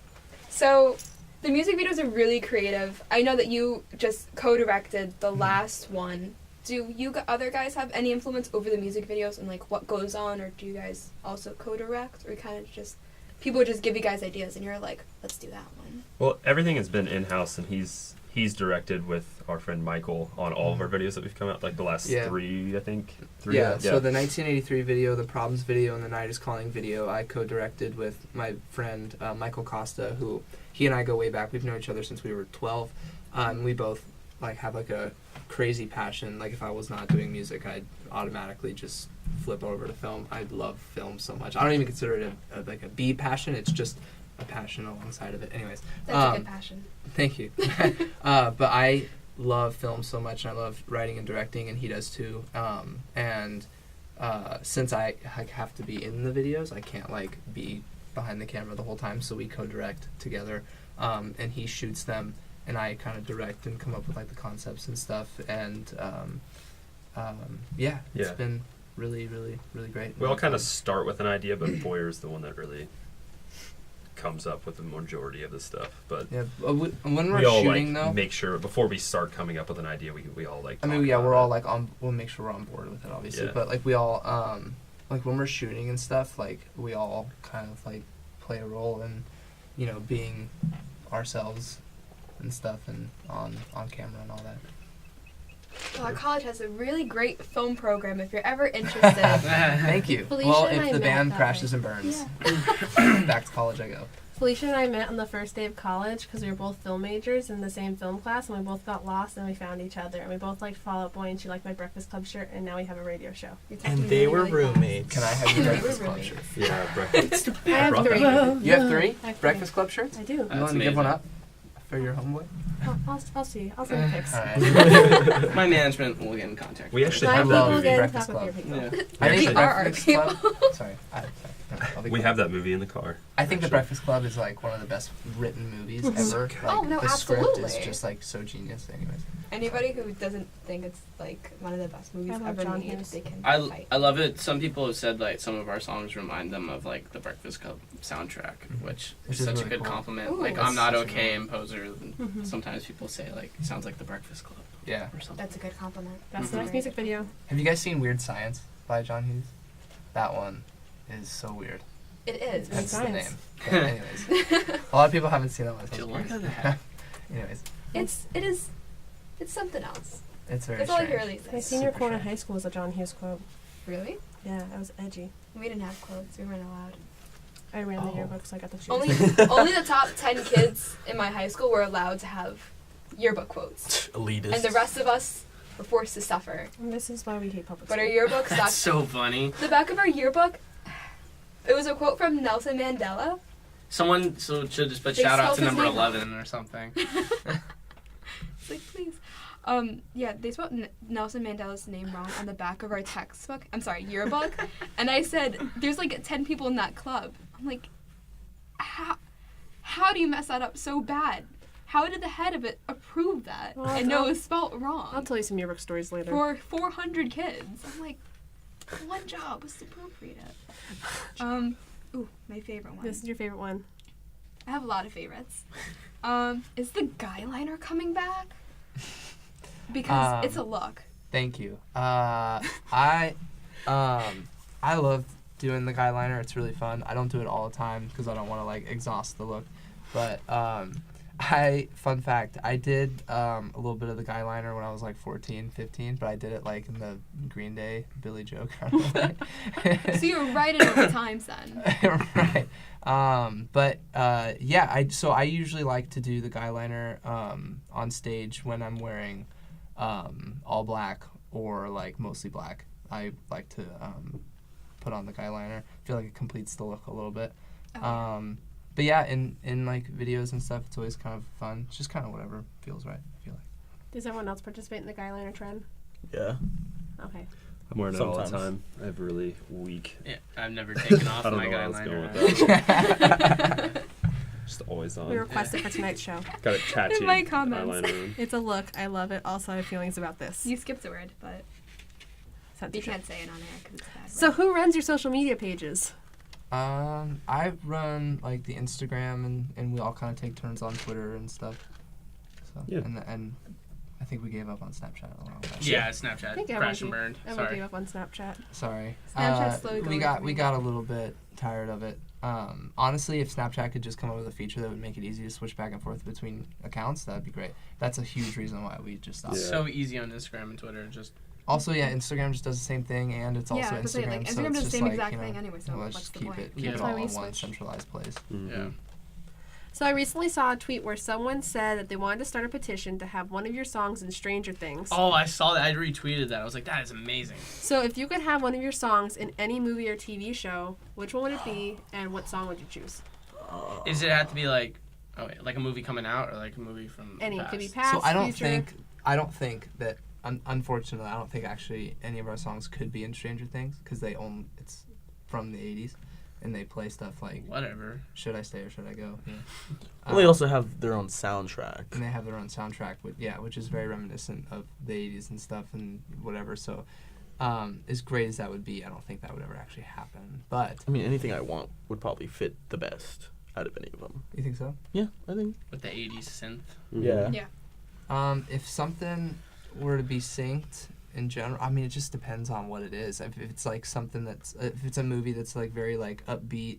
Speaker 1: So The music videos are really creative. I know that you just co-directed the last one. Do you other guys have any influence over the music videos and like what goes on, or do you guys also co-direct, or kind of just people just give you guys ideas and you're like, let's do that one?
Speaker 4: Well, everything has been in-house, and he's directed with our friend Michael on all of our videos that we've come out, like the last three, I think.
Speaker 2: Yeah, so the 1983 video, the Problems video, and the Night is Calling video, I co-directed with my friend Michael Costa, who he and I go way back. We've known each other since we were 12. We both like have like a crazy passion. Like if I was not doing music, I'd automatically just flip over to film. I love film so much. I don't even consider it like a B passion. It's just a passion alongside of it. Anyways,
Speaker 1: That's a good passion.
Speaker 2: Thank you. But I love film so much, and I love writing and directing, and he does too. Since I have to be in the videos, I can't like be behind the camera the whole time. So we co-direct together, and he shoots them, and I kind of direct and come up with like the concepts and stuff. And it's been really, really, really great.
Speaker 4: We all kind of start with an idea, but Boyer's the one that really comes up with the majority of the stuff. But
Speaker 2: yeah, when we're
Speaker 4: we all
Speaker 2: shooting
Speaker 4: like
Speaker 2: though,
Speaker 4: make sure before we start coming up with an idea, we all like.
Speaker 2: I mean,
Speaker 4: talk
Speaker 2: yeah,
Speaker 4: about
Speaker 2: we're
Speaker 4: it.
Speaker 2: all like we'll make sure we're on board with it, obviously.
Speaker 4: Yeah.
Speaker 2: But like we all like when we're shooting and stuff, like we all kind of like play a role in, you know, being ourselves and stuff, and on camera and all that.
Speaker 1: Well, our college has a really great film program if you're ever interested.
Speaker 2: Thank you.
Speaker 3: Felicia
Speaker 2: Well,
Speaker 3: and
Speaker 2: if
Speaker 3: I
Speaker 2: the
Speaker 3: met
Speaker 2: band
Speaker 3: that
Speaker 2: crashes
Speaker 3: way.
Speaker 2: and burns,
Speaker 1: Yeah.
Speaker 2: back to college I go.
Speaker 3: Felicia and I met on the first day of college because we were both film majors in the same film class, and we both got lost and we found each other. And we both liked Fall Out Boy, and she liked my Breakfast Club shirt, and now we have a radio show.
Speaker 1: You're
Speaker 6: And
Speaker 1: talking
Speaker 6: they
Speaker 1: really,
Speaker 6: were
Speaker 1: really fast.
Speaker 6: roommates.
Speaker 2: Can I have your
Speaker 1: They
Speaker 2: Breakfast
Speaker 1: were
Speaker 2: Club
Speaker 1: roommates.
Speaker 2: shirt?
Speaker 4: Yeah, breakfast.
Speaker 3: I have
Speaker 4: brought
Speaker 3: three.
Speaker 4: that.
Speaker 2: You have 3
Speaker 3: I have 3.
Speaker 2: Breakfast Club shirts?
Speaker 3: I do.
Speaker 2: You
Speaker 5: That's
Speaker 2: want to give one
Speaker 5: amazing.
Speaker 2: up for your homeboy?
Speaker 3: I'll see. I'll send you pics.
Speaker 2: All right.
Speaker 5: My management will get in contact.
Speaker 4: We actually
Speaker 3: My
Speaker 4: have
Speaker 2: love
Speaker 3: people
Speaker 4: that
Speaker 3: get
Speaker 4: movie.
Speaker 3: in
Speaker 2: Breakfast
Speaker 3: talk with your
Speaker 2: Club.
Speaker 3: people.
Speaker 5: Yeah.
Speaker 2: I think
Speaker 1: We
Speaker 2: the
Speaker 1: are our
Speaker 2: Breakfast
Speaker 1: people.
Speaker 2: Club. Sorry. I'll be
Speaker 4: We
Speaker 2: quiet.
Speaker 4: have that movie in the car.
Speaker 2: I think The
Speaker 4: actually.
Speaker 2: Breakfast Club is like one of the best written movies ever. Like,
Speaker 1: Oh, no,
Speaker 2: the script is
Speaker 1: absolutely.
Speaker 2: just like so genius. Anyways,
Speaker 1: Anybody who doesn't think it's like one of the best movies
Speaker 3: I love
Speaker 1: ever
Speaker 3: John
Speaker 1: made,
Speaker 3: Hughes.
Speaker 1: they can fight.
Speaker 5: I love it. Some people have said like some of our songs remind them of like the Breakfast Club soundtrack, which
Speaker 2: Which
Speaker 5: is
Speaker 2: is
Speaker 5: such
Speaker 2: really
Speaker 5: a good
Speaker 2: cool.
Speaker 5: compliment.
Speaker 1: Ooh,
Speaker 5: like
Speaker 2: that's
Speaker 5: I'm Not
Speaker 2: such a
Speaker 5: Okay
Speaker 2: good
Speaker 5: and Poser. And
Speaker 3: Mhm.
Speaker 5: sometimes people say like it sounds like the Breakfast Club
Speaker 2: yeah.
Speaker 5: or something.
Speaker 1: That's a good compliment.
Speaker 3: That's the
Speaker 5: Mhm.
Speaker 3: next music video.
Speaker 2: Have you guys seen Weird Science by John Hughes? That one is so weird.
Speaker 1: It is.
Speaker 3: Weird
Speaker 2: That's the
Speaker 3: Science.
Speaker 2: name. But anyways, a lot of people haven't seen that one. so
Speaker 5: Do you
Speaker 2: it's
Speaker 5: like
Speaker 2: weird.
Speaker 5: that?
Speaker 2: Anyways,
Speaker 1: It's something else.
Speaker 2: it's very
Speaker 1: That's all I hear
Speaker 2: strange.
Speaker 1: these
Speaker 3: My
Speaker 1: days.
Speaker 3: senior
Speaker 2: Super
Speaker 3: quote in
Speaker 2: strange.
Speaker 3: high school was a John Hughes quote.
Speaker 1: Really?
Speaker 3: Yeah, I was edgy.
Speaker 1: We didn't have quotes. We weren't allowed.
Speaker 3: I ran the
Speaker 2: Oh.
Speaker 3: yearbook, so I got to choose.
Speaker 1: Only the top 10 kids in my high school were allowed to have yearbook quotes,
Speaker 6: Elitist.
Speaker 1: and the rest of us were forced to suffer.
Speaker 3: And this is why we hate public
Speaker 1: But
Speaker 3: school.
Speaker 1: our yearbook
Speaker 5: That's
Speaker 1: stuck.
Speaker 5: so funny.
Speaker 1: The back of our yearbook, it was a quote from Nelson Mandela.
Speaker 5: Someone should just put
Speaker 1: They
Speaker 5: shout out
Speaker 1: spelled
Speaker 5: to
Speaker 1: his
Speaker 5: number
Speaker 1: name wrong.
Speaker 5: 11 or something.
Speaker 1: It's like, please. Yeah, they spelled Nelson Mandela's name wrong on the back of our textbook. I'm sorry, yearbook. And I said, there's like 10 people in that club. I'm like, how do you mess that up so bad? How did the head of it approve that
Speaker 3: Well,
Speaker 1: and know it was spelled wrong?
Speaker 3: I'll tell you some yearbook stories later.
Speaker 1: For 400 kids. I'm like, one job was to proofread it. Ooh, my favorite one.
Speaker 3: This is your favorite one.
Speaker 1: I have a lot of favorites. Is the guy liner coming back? Because it's a look.
Speaker 2: Thank you. I love doing the guy liner. It's really fun. I don't do it all the time because I don't want to like exhaust the look. But fun fact, I did a little bit of the guy liner when I was like 14, 15, but I did it like in the Green Day Billy Joe kind of way.
Speaker 1: So you're right at the times then.
Speaker 2: Right. I usually like to do the guy liner on stage when I'm wearing all black or like mostly black. I like to put on the guy liner. I feel like it completes the look a little bit. But yeah, in like videos and stuff, it's always kind of fun. It's just kind of whatever feels right, I feel like.
Speaker 3: Does everyone else participate in the guy liner trend?
Speaker 6: Yeah.
Speaker 3: Okay.
Speaker 4: I'm wearing it all the
Speaker 6: Sometimes.
Speaker 4: time. I have really weak.
Speaker 5: Yeah, I've never taken off
Speaker 4: I don't
Speaker 5: my
Speaker 4: know where I
Speaker 5: guy
Speaker 4: was going
Speaker 5: liner.
Speaker 4: with that. Just always on.
Speaker 3: We requested for tonight's show.
Speaker 4: Got it tattooed.
Speaker 1: In my comments.
Speaker 4: eyeliner.
Speaker 3: It's a look. I love it. Also, I have feelings about this.
Speaker 1: You skipped a word, but you
Speaker 3: Censorship.
Speaker 1: can't say it on air because it's bad.
Speaker 3: So who runs your social media pages?
Speaker 2: I run like the Instagram and we all kind of take turns on Twitter and stuff. So
Speaker 4: Yeah.
Speaker 2: and I think we gave up on Snapchat a while back.
Speaker 5: Yeah,
Speaker 3: I
Speaker 5: Snapchat.
Speaker 3: think
Speaker 5: Crash and burned.
Speaker 3: Everyone
Speaker 5: Sorry.
Speaker 3: gave up on Snapchat.
Speaker 2: Sorry.
Speaker 1: Snapchat's slowly
Speaker 2: we
Speaker 1: going
Speaker 2: got
Speaker 1: for
Speaker 2: we
Speaker 1: me.
Speaker 2: got a little bit tired of it. Honestly, if Snapchat could just come up with a feature that would make it easy to switch back and forth between accounts, that'd be great. That's a huge reason why we just stopped.
Speaker 4: Yeah.
Speaker 5: So easy on Instagram and Twitter. Just
Speaker 2: Also, yeah, Instagram just does the same thing, and it's also
Speaker 1: Yeah, I was gonna
Speaker 2: Instagram.
Speaker 1: say, like,
Speaker 2: so
Speaker 1: Instagram
Speaker 2: it's
Speaker 1: does the
Speaker 2: just
Speaker 1: same
Speaker 2: like,
Speaker 1: exact
Speaker 2: you know,
Speaker 1: thing anyway, so
Speaker 2: let's
Speaker 1: what's
Speaker 2: just
Speaker 1: the
Speaker 2: keep
Speaker 1: point?
Speaker 2: it
Speaker 5: Yeah.
Speaker 2: all
Speaker 3: That's why
Speaker 2: in
Speaker 3: we
Speaker 2: one
Speaker 3: switched.
Speaker 2: centralized place.
Speaker 5: yeah.
Speaker 3: So I recently saw a tweet where someone said that they wanted to start a petition to have one of your songs in Stranger Things.
Speaker 5: Oh, I saw that. I retweeted that. I was like, that is amazing.
Speaker 3: So if you could have one of your songs in any movie or TV show, which one would it be, and what song would you choose?
Speaker 5: Is it have to be like, oh wait, like a movie coming out or like a movie from
Speaker 3: Any.
Speaker 5: the
Speaker 3: It could be
Speaker 5: past?
Speaker 3: past,
Speaker 2: So I don't
Speaker 3: future.
Speaker 2: think that unfortunately I don't think actually any of our songs could be in Stranger Things because it's from the 80s and they play stuff like
Speaker 5: Whatever.
Speaker 2: Should I Stay or Should I Go? Yeah.
Speaker 6: Well, they also have their own soundtrack.
Speaker 2: And they have their own soundtrack which is very reminiscent of the 80s and stuff and whatever. So as great as that would be, I don't think that would ever actually happen. But
Speaker 6: I mean, anything I want would probably fit the best out of any of them.
Speaker 2: you think so?
Speaker 6: Yeah, I think.
Speaker 5: With the 80s synth.
Speaker 6: Yeah.
Speaker 1: Yeah.
Speaker 2: If something were to be synced in general, I mean, it just depends on what it is. If it's like something if it's a movie that's like very like upbeat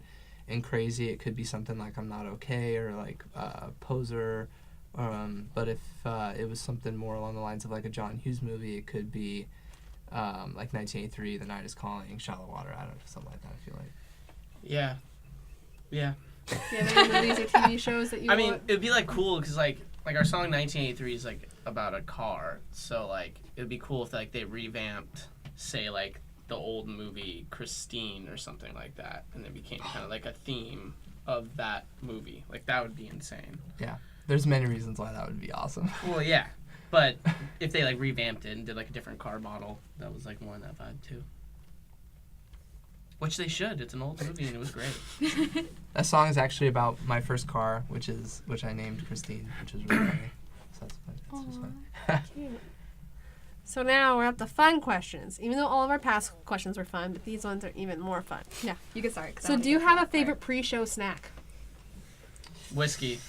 Speaker 2: and crazy, it could be something like I'm Not Okay or like Poser. But if it was something more along the lines of like a John Hughes movie, it could be like 1983, The Night Is Calling, Shallow Water. I don't know, something like that. I feel like.
Speaker 5: Yeah. Yeah.
Speaker 3: Do you have any movies or TV shows that you
Speaker 5: I mean,
Speaker 3: want?
Speaker 5: it'd be like cool because like our song 1983 is like about a car. So like it'd be cool if like they revamped, say like the old movie Christine or something like that, and it became kind of like a theme of that movie. Like that would be insane.
Speaker 2: There's many reasons why that would be awesome.
Speaker 5: Well, yeah, but if they like revamped it and did like a different car model, that was like more in that vibe too. Which they should. It's an old movie and it was great.
Speaker 2: That song is actually about my first car, which I named Christine, which is really funny. So that's fun. It's just fun.
Speaker 3: Cute. So now we're at the fun questions. Even though all of our past questions were fun, but these ones are even more fun.
Speaker 1: Yeah, you can start. 'cause I
Speaker 3: So
Speaker 1: wanna
Speaker 3: do you
Speaker 1: get
Speaker 3: have a
Speaker 1: that
Speaker 3: favorite pre-show snack?
Speaker 5: Whiskey.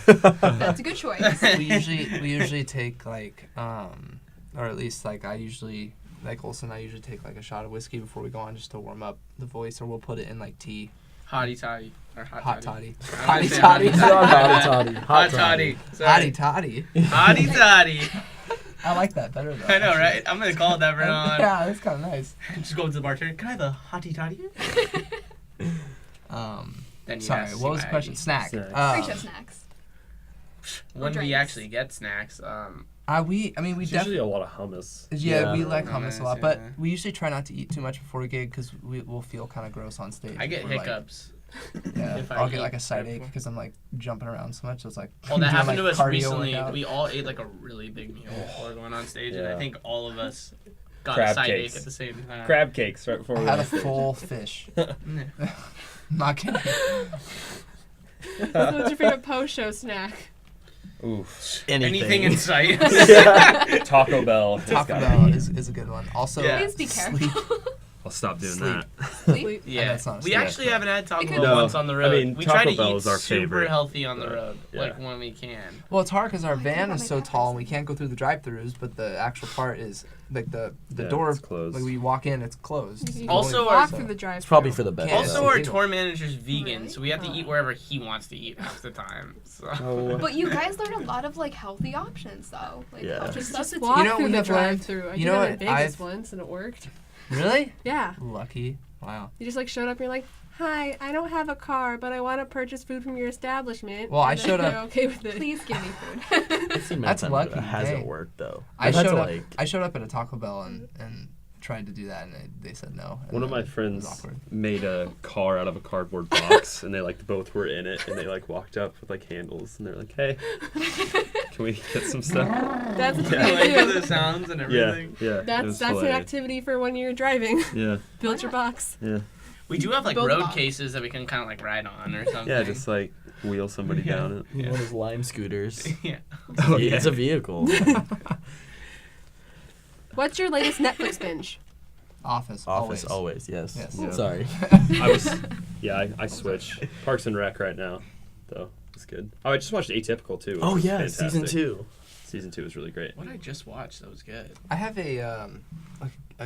Speaker 1: part. That's a good choice.
Speaker 2: we usually take like or at least like I usually like Olsen I usually take like a shot of whiskey before we go on just to warm up the voice, or we'll put it in like tea.
Speaker 5: Hottie toddy. Or
Speaker 2: Hot toddy.
Speaker 5: I'm
Speaker 2: Hottie
Speaker 5: gonna say
Speaker 2: toddy.
Speaker 6: Hottie toddy.
Speaker 5: Hot toddy.
Speaker 2: Hottie toddy.
Speaker 5: Hottie toddy.
Speaker 2: I like that better though.
Speaker 5: I know,
Speaker 2: actually.
Speaker 5: right? I'm gonna call it that from now on.
Speaker 2: Yeah, that's kind of nice.
Speaker 5: Just go to the bartender. Can I have a hottie toddy? Then you
Speaker 2: Sorry,
Speaker 5: ask
Speaker 2: what was the
Speaker 5: my
Speaker 2: question?
Speaker 5: ID.
Speaker 2: Snack.
Speaker 4: Snack.
Speaker 1: Pre-show snacks.
Speaker 5: When we
Speaker 1: drinks.
Speaker 5: actually get snacks,
Speaker 2: We
Speaker 4: It's usually
Speaker 2: definitely.
Speaker 4: a lot of hummus.
Speaker 2: Yeah,
Speaker 6: Yeah.
Speaker 2: we like hummus a lot, but
Speaker 5: Yeah.
Speaker 2: we usually try not to eat too much before a gig because we'll feel kind of gross on stage.
Speaker 5: I get
Speaker 2: We're, like,
Speaker 5: hiccups.
Speaker 2: yeah,
Speaker 5: if I
Speaker 2: I'll get
Speaker 5: eat
Speaker 2: like a side
Speaker 5: right
Speaker 2: ache
Speaker 5: before.
Speaker 2: because I'm like jumping around so much. It's like
Speaker 5: Well, that
Speaker 2: doing,
Speaker 5: happened
Speaker 2: like,
Speaker 5: to us
Speaker 2: cardio
Speaker 5: recently.
Speaker 2: workout.
Speaker 5: We all ate like a really big meal before going on stage, and I
Speaker 4: Yeah.
Speaker 5: think all of us got
Speaker 4: Crab
Speaker 5: a side
Speaker 4: cakes.
Speaker 5: ache at the same time.
Speaker 4: Crab cakes right before
Speaker 2: I
Speaker 4: we
Speaker 2: had a
Speaker 4: went on stage.
Speaker 2: full fish.
Speaker 5: Yeah.
Speaker 2: Not kidding.
Speaker 3: So what's your favorite post-show snack?
Speaker 4: Oof.
Speaker 5: Anything in sight.
Speaker 4: Taco Bell. has
Speaker 2: Taco
Speaker 4: gotta
Speaker 2: Bell
Speaker 4: be-
Speaker 2: is a good one. Also,
Speaker 5: Yeah.
Speaker 1: Please be
Speaker 2: sleep.
Speaker 1: careful.
Speaker 4: I'll stop doing
Speaker 2: Sleep.
Speaker 4: that.
Speaker 1: Sleep.
Speaker 5: Yeah,
Speaker 2: that's not a
Speaker 5: we
Speaker 2: snack.
Speaker 5: actually haven't had Taco
Speaker 1: It
Speaker 5: Bell
Speaker 1: could-
Speaker 5: once on the
Speaker 4: No,
Speaker 5: road.
Speaker 4: I mean,
Speaker 5: we
Speaker 4: Taco
Speaker 5: try to
Speaker 4: Bell
Speaker 5: eat
Speaker 4: is our
Speaker 5: super
Speaker 4: favorite.
Speaker 5: healthy on the road,
Speaker 4: Yeah.
Speaker 5: like when we can.
Speaker 2: Well, it's hard because our
Speaker 1: I think
Speaker 2: van
Speaker 1: about
Speaker 2: is
Speaker 1: my
Speaker 2: so
Speaker 1: breakfast.
Speaker 2: tall and we can't go through the drive-throughs, but the actual part is like the
Speaker 4: Yeah,
Speaker 2: door.
Speaker 4: it's closed.
Speaker 2: Like we walk in, it's closed.
Speaker 3: You can
Speaker 5: Also,
Speaker 3: walk
Speaker 5: our-
Speaker 3: through the drive.
Speaker 6: It's probably for the best.
Speaker 2: Yeah,
Speaker 5: Also,
Speaker 2: so
Speaker 5: our
Speaker 2: eat it.
Speaker 5: tour manager's vegan,
Speaker 1: Really?
Speaker 5: so we have to eat wherever he wants to eat half the time. So.
Speaker 4: Oh.
Speaker 1: But you guys learn a lot of like healthy options though. Like
Speaker 6: Yeah.
Speaker 1: healthy
Speaker 3: Just
Speaker 1: substitutes.
Speaker 3: walk
Speaker 2: You know what
Speaker 3: through
Speaker 2: we
Speaker 3: the
Speaker 2: have learned?
Speaker 3: drive-through. I
Speaker 2: You
Speaker 3: did
Speaker 2: know
Speaker 3: that in
Speaker 2: what
Speaker 3: Vegas
Speaker 2: I've-
Speaker 3: once, and it worked.
Speaker 2: Really?
Speaker 3: Yeah.
Speaker 2: Lucky. Wow.
Speaker 3: You just like showed up and you're like, hi, I don't have a car, but I want to purchase food from your establishment.
Speaker 2: Well, I
Speaker 3: And then
Speaker 2: showed
Speaker 3: they're
Speaker 2: up-
Speaker 3: okay with it.
Speaker 1: Please give me food.
Speaker 6: I've seen many
Speaker 2: That's
Speaker 6: times
Speaker 2: lucky,
Speaker 6: that it hasn't
Speaker 2: dang.
Speaker 6: worked though.
Speaker 2: I
Speaker 6: I've had
Speaker 2: showed
Speaker 6: to,
Speaker 2: up.
Speaker 6: like,
Speaker 2: I showed up at a Taco Bell and tried to do that, and they said no. And
Speaker 4: One of
Speaker 2: then
Speaker 4: my
Speaker 2: it was
Speaker 4: friends
Speaker 2: awkward.
Speaker 4: made a car out of a cardboard box, and they like both were in it, and they like walked up with like handles, and they're like, "Hey, can we get some stuff?"
Speaker 3: That's what
Speaker 4: Yeah.
Speaker 3: you
Speaker 5: Like
Speaker 3: do.
Speaker 5: the sounds and
Speaker 4: Yeah,
Speaker 5: everything.
Speaker 4: yeah. it
Speaker 3: That's
Speaker 4: was
Speaker 3: an
Speaker 4: hilarious.
Speaker 3: activity for when you're driving.
Speaker 4: Yeah,
Speaker 3: Build your box.
Speaker 4: yeah,
Speaker 5: We do have like
Speaker 1: Build a
Speaker 5: road
Speaker 1: box.
Speaker 5: cases that we can kind of like ride on or something.
Speaker 4: yeah. Just like wheel somebody
Speaker 5: Yeah.
Speaker 4: down it.
Speaker 6: one of those Lime scooters.
Speaker 5: yeah.
Speaker 4: Oh,
Speaker 6: Yeah,
Speaker 4: yeah.
Speaker 6: It's a vehicle.
Speaker 3: What's your latest Netflix binge?
Speaker 2: Office,
Speaker 6: Office,
Speaker 2: always.
Speaker 6: always, yes.
Speaker 2: Yes.
Speaker 6: Sorry.
Speaker 4: I switch. Parks and Rec right now, though. It's good. Oh, I just watched Atypical too.
Speaker 6: Oh
Speaker 4: which was
Speaker 6: yeah,
Speaker 4: fantastic.
Speaker 6: season 2.
Speaker 4: Season 2 was really great.
Speaker 5: What I just watched, that was good.
Speaker 2: I have a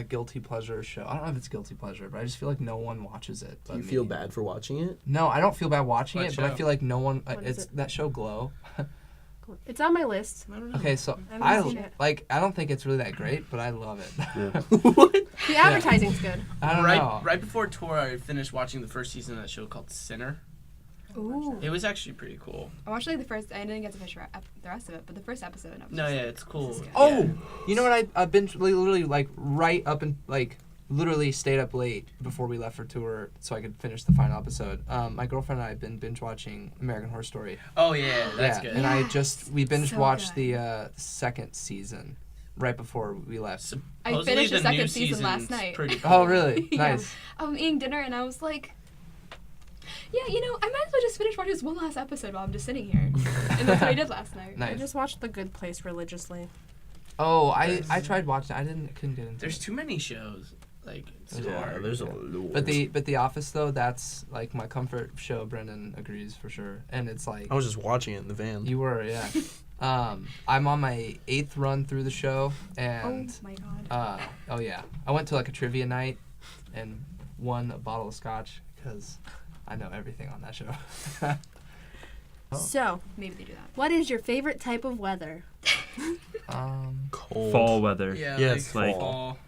Speaker 2: guilty pleasure show. I don't know if it's guilty pleasure, but I just feel like no one watches it.
Speaker 6: Do you feel bad for watching it?
Speaker 2: No, I don't feel bad watching
Speaker 5: What
Speaker 2: it, but I
Speaker 5: show?
Speaker 2: feel like no one.
Speaker 3: What is
Speaker 2: It's
Speaker 3: it?
Speaker 2: that show Glow.
Speaker 3: It's on my list.
Speaker 5: I don't know.
Speaker 2: Okay, so
Speaker 3: I haven't seen it.
Speaker 2: I don't think it's really that great, but I love it.
Speaker 6: What?
Speaker 3: The advertising's good.
Speaker 2: I don't know.
Speaker 5: Right before tour, I finished watching the first season of that show called Sinner.
Speaker 3: Ooh.
Speaker 5: It was actually pretty cool.
Speaker 1: I watched like the first. I didn't get to finish the rest of it, but the first episode. I was
Speaker 5: No,
Speaker 1: just
Speaker 5: yeah,
Speaker 1: like,
Speaker 5: it's cool.
Speaker 1: this is good.
Speaker 2: Oh, you know what? I binge literally like right up and like literally stayed up late before we left for tour so I could finish the final episode. My girlfriend and I have been binge watching American Horror Story.
Speaker 5: Oh yeah, that's good.
Speaker 2: And we binge
Speaker 1: So
Speaker 2: watched
Speaker 1: good.
Speaker 2: the second season right before we left.
Speaker 1: I
Speaker 5: Supposedly
Speaker 1: finished the
Speaker 5: new
Speaker 1: second season
Speaker 5: season's
Speaker 1: last night.
Speaker 5: Pretty cool.
Speaker 2: Oh, really?
Speaker 1: Yeah.
Speaker 2: Nice.
Speaker 1: I'm eating dinner and I was like, yeah, you know, I might as well just finish watching this one last episode while I'm just sitting here. And that's what I did last night.
Speaker 3: I
Speaker 2: Nice.
Speaker 3: just watched The Good Place religiously.
Speaker 2: Oh, I tried watching. Couldn't get into
Speaker 5: There's
Speaker 2: it.
Speaker 5: too many shows. Like it's
Speaker 2: Yeah,
Speaker 5: hard.
Speaker 6: there's a lot.
Speaker 2: But the Office though, that's like my comfort show. Brendan agrees for sure, and it's like
Speaker 6: I was just watching it in the van.
Speaker 2: you were, yeah. I'm on my 8th run through the show, and
Speaker 1: Oh my god.
Speaker 2: oh yeah, I went to like a trivia night and won a bottle of scotch because I know everything on that show. Oh.
Speaker 3: So,
Speaker 1: Maybe they do that.
Speaker 3: what is your favorite type of weather?
Speaker 6: Cold.
Speaker 4: Fall weather.
Speaker 5: Yeah,
Speaker 6: Yes,
Speaker 5: like
Speaker 6: fall.
Speaker 5: fall.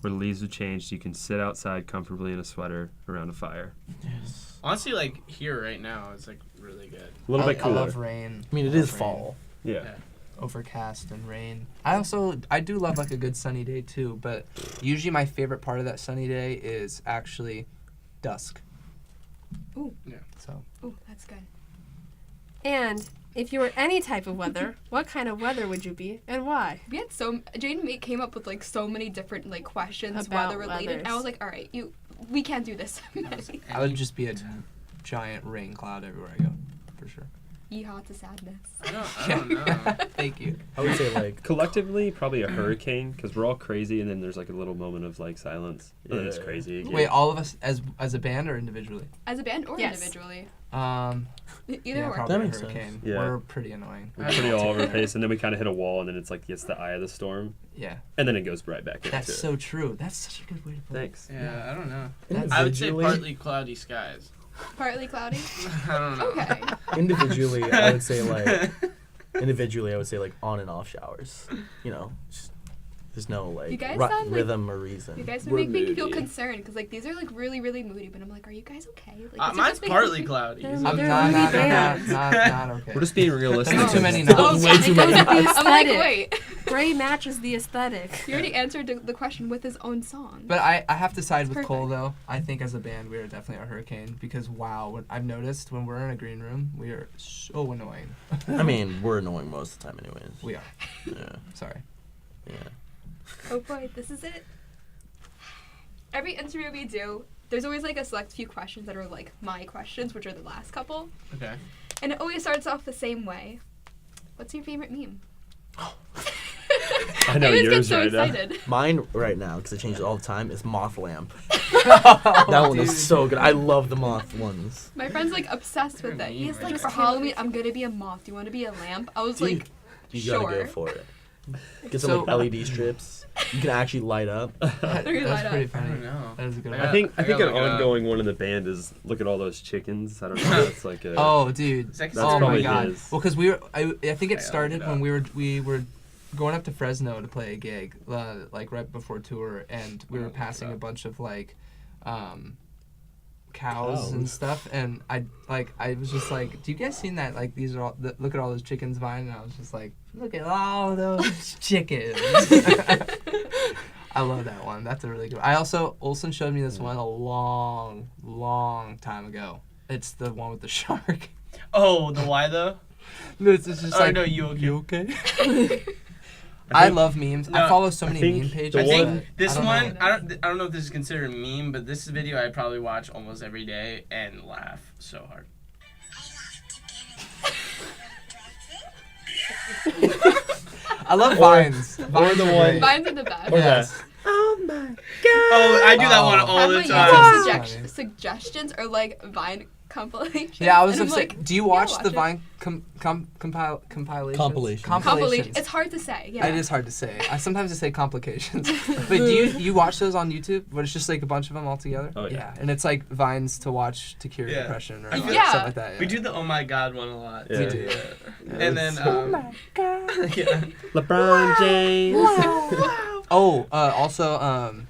Speaker 4: Where the leaves have changed, you can sit outside comfortably in a sweater around a fire.
Speaker 6: Yes.
Speaker 5: Honestly, like here right now, it's like really good.
Speaker 4: A little bit
Speaker 2: I
Speaker 4: cooler.
Speaker 2: love rain.
Speaker 6: I mean, it
Speaker 2: I
Speaker 6: is
Speaker 2: love
Speaker 6: fall.
Speaker 4: Yeah.
Speaker 5: Yeah.
Speaker 2: Overcast and rain. I do love like a good sunny day too, but usually my favorite part of that sunny day is actually dusk.
Speaker 1: Ooh.
Speaker 5: Yeah.
Speaker 2: So
Speaker 1: Ooh, that's good.
Speaker 3: And if you were any type of weather, what kind of weather would you be and why?
Speaker 1: We had Jane came up with like so many different like questions
Speaker 3: About
Speaker 1: weather related.
Speaker 3: weathers.
Speaker 1: And I was like, all right, we can't do this.
Speaker 2: I would just be a giant rain cloud everywhere I go, for sure.
Speaker 1: Yeehaw to sadness.
Speaker 5: I don't know.
Speaker 2: Thank you.
Speaker 6: I would say like
Speaker 4: Collectively, probably a hurricane, because we're all crazy, and then there's like a little moment of like silence, and then it's
Speaker 6: Yeah.
Speaker 4: crazy again.
Speaker 2: Wait, all of us as a band or individually?
Speaker 1: As a band or
Speaker 3: Yes.
Speaker 1: individually.
Speaker 2: Yeah,
Speaker 1: Either or.
Speaker 2: probably
Speaker 6: That
Speaker 2: a
Speaker 6: makes sense.
Speaker 2: hurricane.
Speaker 4: Yeah.
Speaker 2: We're pretty annoying.
Speaker 4: We're pretty all over the place, and then we kind of hit a wall, and then it's like it's the eye of the storm,
Speaker 2: Yeah.
Speaker 4: and then it goes right back into
Speaker 2: That's
Speaker 4: it.
Speaker 2: so true. That's such a good way to put it.
Speaker 4: Thanks.
Speaker 5: Yeah, I don't know.
Speaker 2: That's-
Speaker 5: I would say
Speaker 6: Individually-
Speaker 5: partly cloudy skies.
Speaker 1: Partly cloudy.
Speaker 5: I don't know.
Speaker 1: Okay.
Speaker 6: individually, I would say like on and off showers. You know, just, there's no like
Speaker 1: You guys sound like-
Speaker 6: rhythm or reason.
Speaker 1: You guys
Speaker 4: We're
Speaker 1: would make me feel
Speaker 4: moody.
Speaker 1: concerned because like these are like really really moody, but I'm like, are you guys okay? Like, is there
Speaker 5: Mine's
Speaker 1: something-
Speaker 5: partly cloudy.
Speaker 3: They're-
Speaker 2: I'm
Speaker 3: They're
Speaker 2: not
Speaker 3: moody bands.
Speaker 2: not okay.
Speaker 4: We're just being realistic.
Speaker 2: There's too many
Speaker 1: Oh,
Speaker 2: no's.
Speaker 6: Way too many.
Speaker 3: The
Speaker 1: I'm like,
Speaker 3: aesthetic.
Speaker 1: wait.
Speaker 3: Gray matches the aesthetic.
Speaker 1: He already answered the question with his own song.
Speaker 2: But I have to side
Speaker 1: It's
Speaker 2: with Cole
Speaker 1: perfect.
Speaker 2: though. I think as a band we are definitely a hurricane because wow, what I've noticed when we're in a green room, we are so annoying.
Speaker 6: I mean, we're annoying most of the time, anyways.
Speaker 2: We are.
Speaker 6: Yeah,
Speaker 2: Sorry.
Speaker 6: yeah.
Speaker 1: Oh boy, this is it. Every interview we do, there's always like a select few questions that are like my questions, which are the last couple.
Speaker 5: Okay.
Speaker 1: And it always starts off the same way. What's your favorite meme?
Speaker 4: I know
Speaker 1: always get
Speaker 4: yours
Speaker 1: so
Speaker 4: right now.
Speaker 1: excited.
Speaker 6: Mine right now, because it changes all the time, is moth lamp. That one is so good. I love the moth ones.
Speaker 1: My friend's like obsessed with
Speaker 5: Favorite
Speaker 1: it. He's
Speaker 5: meme,
Speaker 1: like,
Speaker 5: right?
Speaker 1: for Halloween, I'm gonna be a moth. Do you want to be a lamp? I was
Speaker 6: Dude,
Speaker 1: like,
Speaker 6: You
Speaker 1: sure.
Speaker 6: gotta go for it. Get some
Speaker 2: So-
Speaker 6: like LED strips. You can actually light up.
Speaker 2: That's pretty
Speaker 1: light
Speaker 2: funny.
Speaker 1: up.
Speaker 5: I don't know.
Speaker 2: That is a good
Speaker 5: I
Speaker 2: one.
Speaker 4: I think
Speaker 5: I
Speaker 4: an
Speaker 5: gotta look it up.
Speaker 4: ongoing one in the band is look at all those chickens. I don't know. It's like a.
Speaker 2: Oh, dude.
Speaker 5: That's
Speaker 2: Oh my
Speaker 4: probably
Speaker 2: god.
Speaker 4: his.
Speaker 2: Well, because we were, I think it
Speaker 5: I'll
Speaker 2: started
Speaker 5: look it
Speaker 2: when we were going up to Fresno to play a gig, like right before tour, and we were
Speaker 5: look it
Speaker 2: passing a
Speaker 5: up.
Speaker 2: bunch of like, cows and stuff, and I was just like, do you guys seen that? Like these are all look at all those chickens vine, and I was just like, look at all those chickens. I love that one. That's a really good one. Olsen showed me this one a long time ago. It's the one with the shark.
Speaker 5: Oh, the why though?
Speaker 2: No, it's just
Speaker 5: Oh,
Speaker 2: like,
Speaker 5: no, you okay?
Speaker 2: I love memes. I
Speaker 5: No,
Speaker 2: follow so many
Speaker 4: think
Speaker 2: meme pages.
Speaker 4: the
Speaker 5: I
Speaker 4: one-
Speaker 5: think
Speaker 2: but
Speaker 5: this
Speaker 2: I don't
Speaker 5: one,
Speaker 2: know.
Speaker 5: I don't know if this is considered a meme, but this video I probably watch almost every day and laugh so hard.
Speaker 2: I love vines. Vines
Speaker 6: the
Speaker 2: are
Speaker 6: one-
Speaker 2: great.
Speaker 1: Mine's are the best.
Speaker 6: Or
Speaker 2: Yes.
Speaker 6: that.
Speaker 5: Oh, I do that one all
Speaker 1: Have
Speaker 5: the
Speaker 1: my
Speaker 5: time.
Speaker 1: YouTube suggestions or like Vine compilations.
Speaker 2: Yeah, I was
Speaker 1: and
Speaker 2: gonna
Speaker 1: I'm
Speaker 2: say,
Speaker 1: like,
Speaker 2: do you watch
Speaker 1: watch
Speaker 2: the
Speaker 1: it.
Speaker 2: Vine compilations?
Speaker 6: Compilations.
Speaker 1: Compilation. It's hard to say. Yeah.
Speaker 2: It is hard to say. I sometimes say complications. But do you watch those on YouTube? But it's just like a bunch of them all together?
Speaker 4: Oh, yeah.
Speaker 2: And it's like Vines to watch to cure
Speaker 5: Yeah.
Speaker 2: depression or
Speaker 5: I
Speaker 2: like,
Speaker 5: feel-
Speaker 1: Yeah.
Speaker 2: stuff like that. Yeah.
Speaker 5: We do the oh my god one a lot.
Speaker 4: Yeah.
Speaker 2: We do.
Speaker 5: Yeah. And then
Speaker 2: God.
Speaker 5: yeah.
Speaker 4: LeBron James.
Speaker 2: Also,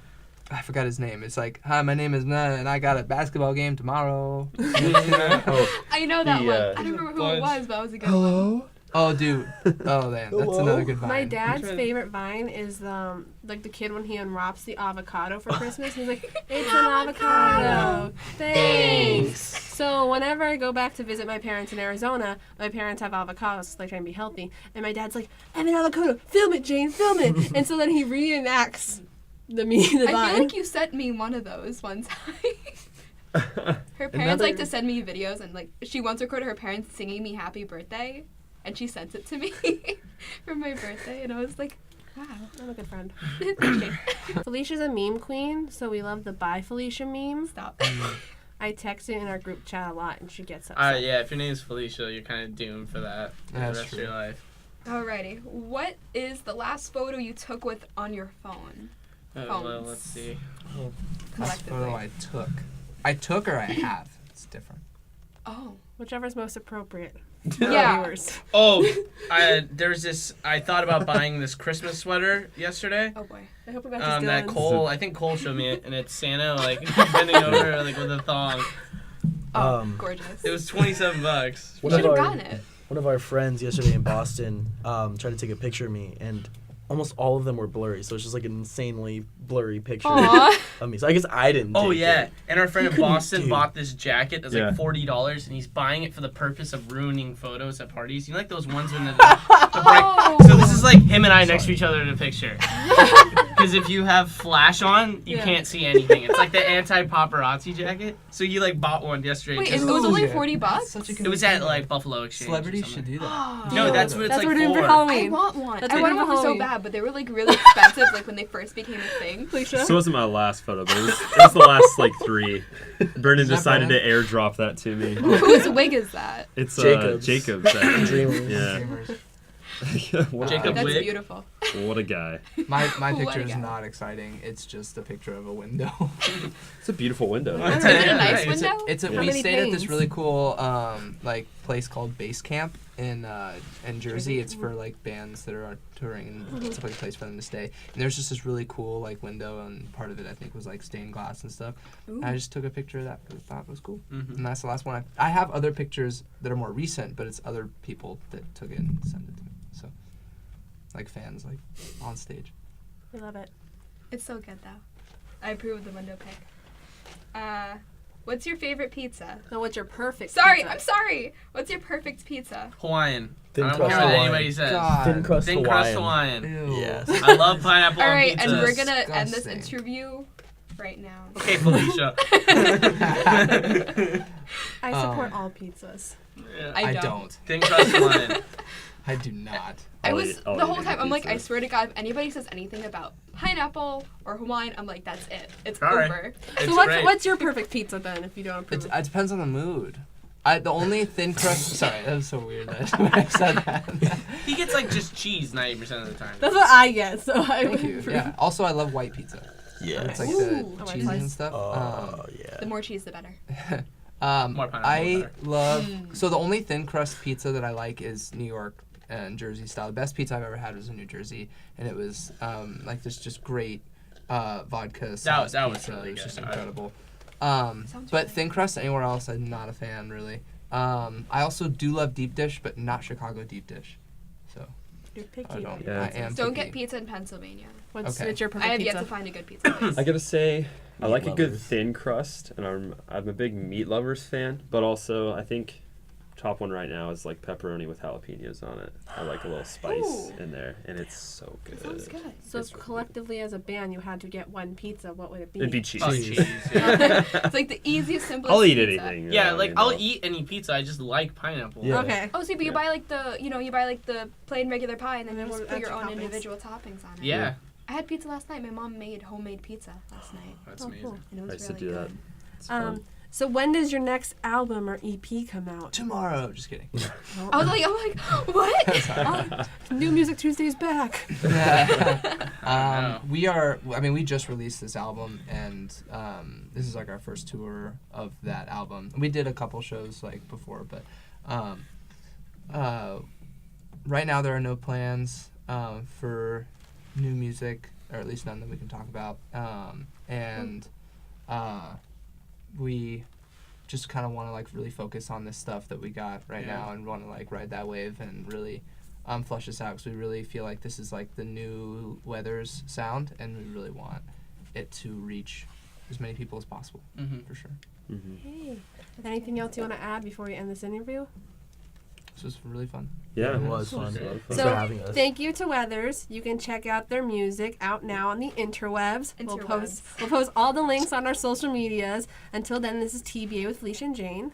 Speaker 2: I forgot his name. It's like, hi, my name is Nah, and I got a basketball game tomorrow.
Speaker 1: I know that
Speaker 4: The,
Speaker 1: one.
Speaker 4: uh,
Speaker 1: I don't remember who it was, but it was a good one.
Speaker 2: Hello? Oh, dude. Oh, man. That's another good Vine.
Speaker 3: My dad's favorite Vine is like the kid when he unwraps the avocado for Christmas. He's like, "It's an avocado. Thanks." So whenever I go back to visit my parents in Arizona, my parents have avocados, so they try and be healthy. And my dad's like, "I have an avocado. Film it, Jane. Film it." And so then he reenacts the
Speaker 1: I
Speaker 3: Vine.
Speaker 1: feel like you sent me one of those one time. Her parents like to send me videos, and like she once recorded her parents singing me happy birthday, and she sent it to me for my birthday, and I was like, wow.
Speaker 3: I'm a good friend.
Speaker 1: Thanks, Jane.
Speaker 3: Felicia's a meme queen, so we love the Bye Felicia meme.
Speaker 1: Stop.
Speaker 3: I text it in our group chat a lot, and she gets upset.
Speaker 5: Yeah, if your name's Felicia, you're kind of doomed for that for the
Speaker 2: That's
Speaker 5: rest
Speaker 2: true.
Speaker 5: of your life.
Speaker 1: Alrighty. What is the last photo you took with on your phone?
Speaker 5: Well,
Speaker 1: Phones.
Speaker 5: let's see.
Speaker 2: Last photo
Speaker 1: Collectively.
Speaker 2: I took. I took or I have. It's different.
Speaker 1: Oh.
Speaker 3: Whichever's most appropriate.
Speaker 1: Yeah.
Speaker 3: Viewers.
Speaker 5: Oh, there's this. I thought about buying this Christmas sweater yesterday.
Speaker 1: Oh boy.
Speaker 3: I hope we got
Speaker 5: That
Speaker 3: Dylan's.
Speaker 5: Cole, I think Cole showed me it, and it's Santa like bending over like with a thong.
Speaker 1: Oh, gorgeous.
Speaker 5: It was $27.
Speaker 1: You
Speaker 6: One
Speaker 1: should
Speaker 6: of
Speaker 1: have
Speaker 6: our-
Speaker 1: gotten it.
Speaker 6: One of our friends yesterday in Boston tried to take a picture of me, and almost all of them were blurry, so it's just like an insanely blurry picture
Speaker 1: Aww.
Speaker 6: of me. So I guess I didn't
Speaker 5: Oh
Speaker 6: take
Speaker 5: yeah,
Speaker 6: it.
Speaker 5: and our friend
Speaker 6: You
Speaker 5: in
Speaker 6: couldn't
Speaker 5: Boston
Speaker 6: do-
Speaker 5: bought this jacket that's
Speaker 4: Yeah.
Speaker 5: like $40, and he's buying it for the purpose of ruining photos at parties. You know, like those ones when the bright. So this is like him and I next to each other in a picture. Because if you have flash on, you
Speaker 3: Yeah.
Speaker 5: can't see anything. It's like the anti-paparazzi jacket. So you like bought one yesterday.
Speaker 1: Wait,
Speaker 5: just-
Speaker 1: it was only
Speaker 2: Ooh.
Speaker 1: $40?
Speaker 2: That's such a good
Speaker 5: it was at
Speaker 2: idea.
Speaker 5: like Buffalo Exchange. or
Speaker 2: Celebrities
Speaker 5: something.
Speaker 2: should do that.
Speaker 5: No, that's what it's
Speaker 3: That's
Speaker 5: like
Speaker 3: what we're doing for
Speaker 5: for.
Speaker 1: I
Speaker 3: Halloween.
Speaker 1: want one.
Speaker 3: That's
Speaker 1: I
Speaker 3: what
Speaker 1: wanted
Speaker 3: we're
Speaker 1: one for so
Speaker 3: Halloween.
Speaker 1: bad, but they were like really expensive like when they first became a thing.
Speaker 3: Felicia?
Speaker 4: This wasn't my last photo, but it was the last like 3. Brennan
Speaker 2: Is that
Speaker 4: decided
Speaker 2: bad?
Speaker 4: to airdrop that to me.
Speaker 1: Whose wig is that?
Speaker 4: It's
Speaker 6: Jacob's.
Speaker 4: Jacob's. Actually.
Speaker 6: Dreamers.
Speaker 4: Yeah.
Speaker 2: Dreamers.
Speaker 4: What,
Speaker 5: Jacob
Speaker 1: That's
Speaker 5: wig.
Speaker 1: beautiful.
Speaker 4: what a guy.
Speaker 2: My
Speaker 1: What
Speaker 2: picture
Speaker 1: a
Speaker 2: is
Speaker 1: guy.
Speaker 2: not exciting. It's just a picture of a window.
Speaker 4: It's a beautiful window.
Speaker 1: Is it a nice
Speaker 5: It's
Speaker 1: window?
Speaker 2: It's a
Speaker 3: How
Speaker 2: we
Speaker 3: many
Speaker 2: stayed at this
Speaker 3: panes?
Speaker 2: really cool like place called Base Camp in Jersey. It's for like bands that are touring and it's like a place for them to stay. And there's just this really cool like window, and part of it I think was like stained glass and stuff.
Speaker 1: Ooh.
Speaker 2: I just took a picture of that because I thought it was cool.
Speaker 5: Mhm.
Speaker 2: And that's the last one. I have other pictures that are more recent, but it's other people that took it and sent it to me. So like fans like on stage.
Speaker 3: We love it.
Speaker 1: It's so good though. I approve of the window pic. What's your favorite pizza?
Speaker 3: Now, what's your perfect
Speaker 1: Sorry,
Speaker 3: pizza?
Speaker 1: I'm sorry. What's your perfect pizza?
Speaker 5: Hawaiian.
Speaker 6: Thin
Speaker 5: I don't
Speaker 6: crust
Speaker 5: care what
Speaker 6: Hawaiian.
Speaker 5: anybody says.
Speaker 2: God.
Speaker 6: Thin crust
Speaker 5: Thin
Speaker 6: Hawaiian.
Speaker 5: crust Hawaiian.
Speaker 2: Ew.
Speaker 6: Yes.
Speaker 5: I love pineapple
Speaker 1: All
Speaker 5: on
Speaker 1: right,
Speaker 5: pizza.
Speaker 1: and we're gonna end this
Speaker 2: Disgusting.
Speaker 1: interview right now.
Speaker 5: Okay, Felicia.
Speaker 3: I support all pizzas.
Speaker 5: Yeah.
Speaker 1: I
Speaker 2: I
Speaker 1: don't.
Speaker 2: don't.
Speaker 5: Thin crust Hawaiian.
Speaker 2: I do not.
Speaker 1: I
Speaker 4: I'll
Speaker 1: was
Speaker 4: eat- I'll
Speaker 1: the
Speaker 4: eat
Speaker 1: whole
Speaker 4: any
Speaker 1: time. I'm like,
Speaker 4: pizza.
Speaker 1: I swear to God, if anybody says anything about pineapple or Hawaiian, I'm like, that's it. It's
Speaker 5: All right.
Speaker 1: over.
Speaker 5: It's
Speaker 3: So
Speaker 5: great.
Speaker 3: what's your perfect pizza then? If you don't approve,
Speaker 2: It depends on the mood. The only thin crust. Sorry, that was so weird that I said that.
Speaker 5: He gets like just cheese 90% of the time.
Speaker 3: that's what I get. So I
Speaker 2: Thank you. Yeah. Also, I love white pizza.
Speaker 6: Yeah.
Speaker 2: It's like
Speaker 3: Ooh.
Speaker 2: the
Speaker 3: Oh,
Speaker 2: cheeses
Speaker 3: nice.
Speaker 2: and stuff.
Speaker 6: Oh, yeah.
Speaker 1: The more cheese, the better.
Speaker 5: More pineapple,
Speaker 2: I
Speaker 5: better.
Speaker 2: love.
Speaker 1: Mm.
Speaker 2: So the only thin crust pizza that I like is New York and Jersey style. The best pizza I've ever had was in New Jersey, and it was like this just great vodka sauce
Speaker 5: that was
Speaker 2: pizza.
Speaker 5: really
Speaker 2: It was
Speaker 5: good.
Speaker 2: just
Speaker 5: I-
Speaker 2: incredible.
Speaker 1: Sounds
Speaker 2: But
Speaker 1: really
Speaker 2: thin crust anywhere else, I'm not a fan really. I also do love deep dish, but not Chicago deep dish. So
Speaker 3: you're picky.
Speaker 2: I don't.
Speaker 4: Yeah.
Speaker 2: I am.
Speaker 1: Don't
Speaker 2: picky.
Speaker 1: get pizza in Pennsylvania.
Speaker 3: What's
Speaker 2: Okay.
Speaker 3: your
Speaker 1: I
Speaker 3: perfect
Speaker 1: have
Speaker 3: pizza?
Speaker 1: yet to find a good pizza place.
Speaker 4: I gotta say, I
Speaker 6: Meat
Speaker 4: like a good
Speaker 6: lovers.
Speaker 4: thin crust, and I'm a big meat lovers fan. But also, I think top one right now is like pepperoni with jalapenos on it. I like a little spice
Speaker 1: Ooh.
Speaker 4: in there, and it's so good.
Speaker 1: Sounds good.
Speaker 3: So
Speaker 4: It's really
Speaker 3: collectively, as a band, you had to get one pizza. What would it be?
Speaker 4: It'd be cheese.
Speaker 5: Oh, cheese. Yeah.
Speaker 1: It's like the easiest, simplest
Speaker 4: I'll eat
Speaker 1: pizza.
Speaker 4: anything. you
Speaker 5: Yeah,
Speaker 4: know,
Speaker 5: like
Speaker 4: I mean,
Speaker 5: I'll eat any pizza. I just like pineapple.
Speaker 6: Yeah.
Speaker 3: Okay.
Speaker 1: Oh, see, but you
Speaker 4: Yeah.
Speaker 1: buy like the, you buy like the plain regular pie, and then
Speaker 3: And
Speaker 1: you
Speaker 3: then
Speaker 1: just
Speaker 3: what
Speaker 1: put your
Speaker 3: extra
Speaker 1: own
Speaker 3: toppings?
Speaker 1: individual toppings on it.
Speaker 5: Yeah.
Speaker 1: I had pizza last night. My mom made homemade pizza last night,
Speaker 5: That's
Speaker 3: Oh,
Speaker 5: amazing.
Speaker 3: cool.
Speaker 1: and it
Speaker 4: I
Speaker 1: was
Speaker 4: used to
Speaker 1: really
Speaker 4: do
Speaker 1: good.
Speaker 4: that. It's fun.
Speaker 3: So when does your next album or EP come out?
Speaker 2: Tomorrow, just kidding.
Speaker 1: I was like, what?
Speaker 3: New Music Tuesday's back.
Speaker 2: We just released this album, and this is like our first tour of that album. We did a couple shows like before, but right now there are no plans for new music, or at least none that we can talk about. We just kind of want to like really focus on this stuff that we got right now, and want to like ride that wave and really flush this out, because we really feel like this is like the new Weathers sound, and we really want it to reach as many people as possible, for sure.
Speaker 4: Mm-hmm.
Speaker 3: Hey, anything else you want to add before we end this interview?
Speaker 2: This was really fun.
Speaker 6: It
Speaker 4: Yeah,
Speaker 6: was fun.
Speaker 4: a lot of fun.
Speaker 6: Thanks for having us.
Speaker 3: Thank you to Weathers. You can check out their music out now on the interwebs. We'll post all the links on our social medias. Until then, this is TBA with Felicia and Jane.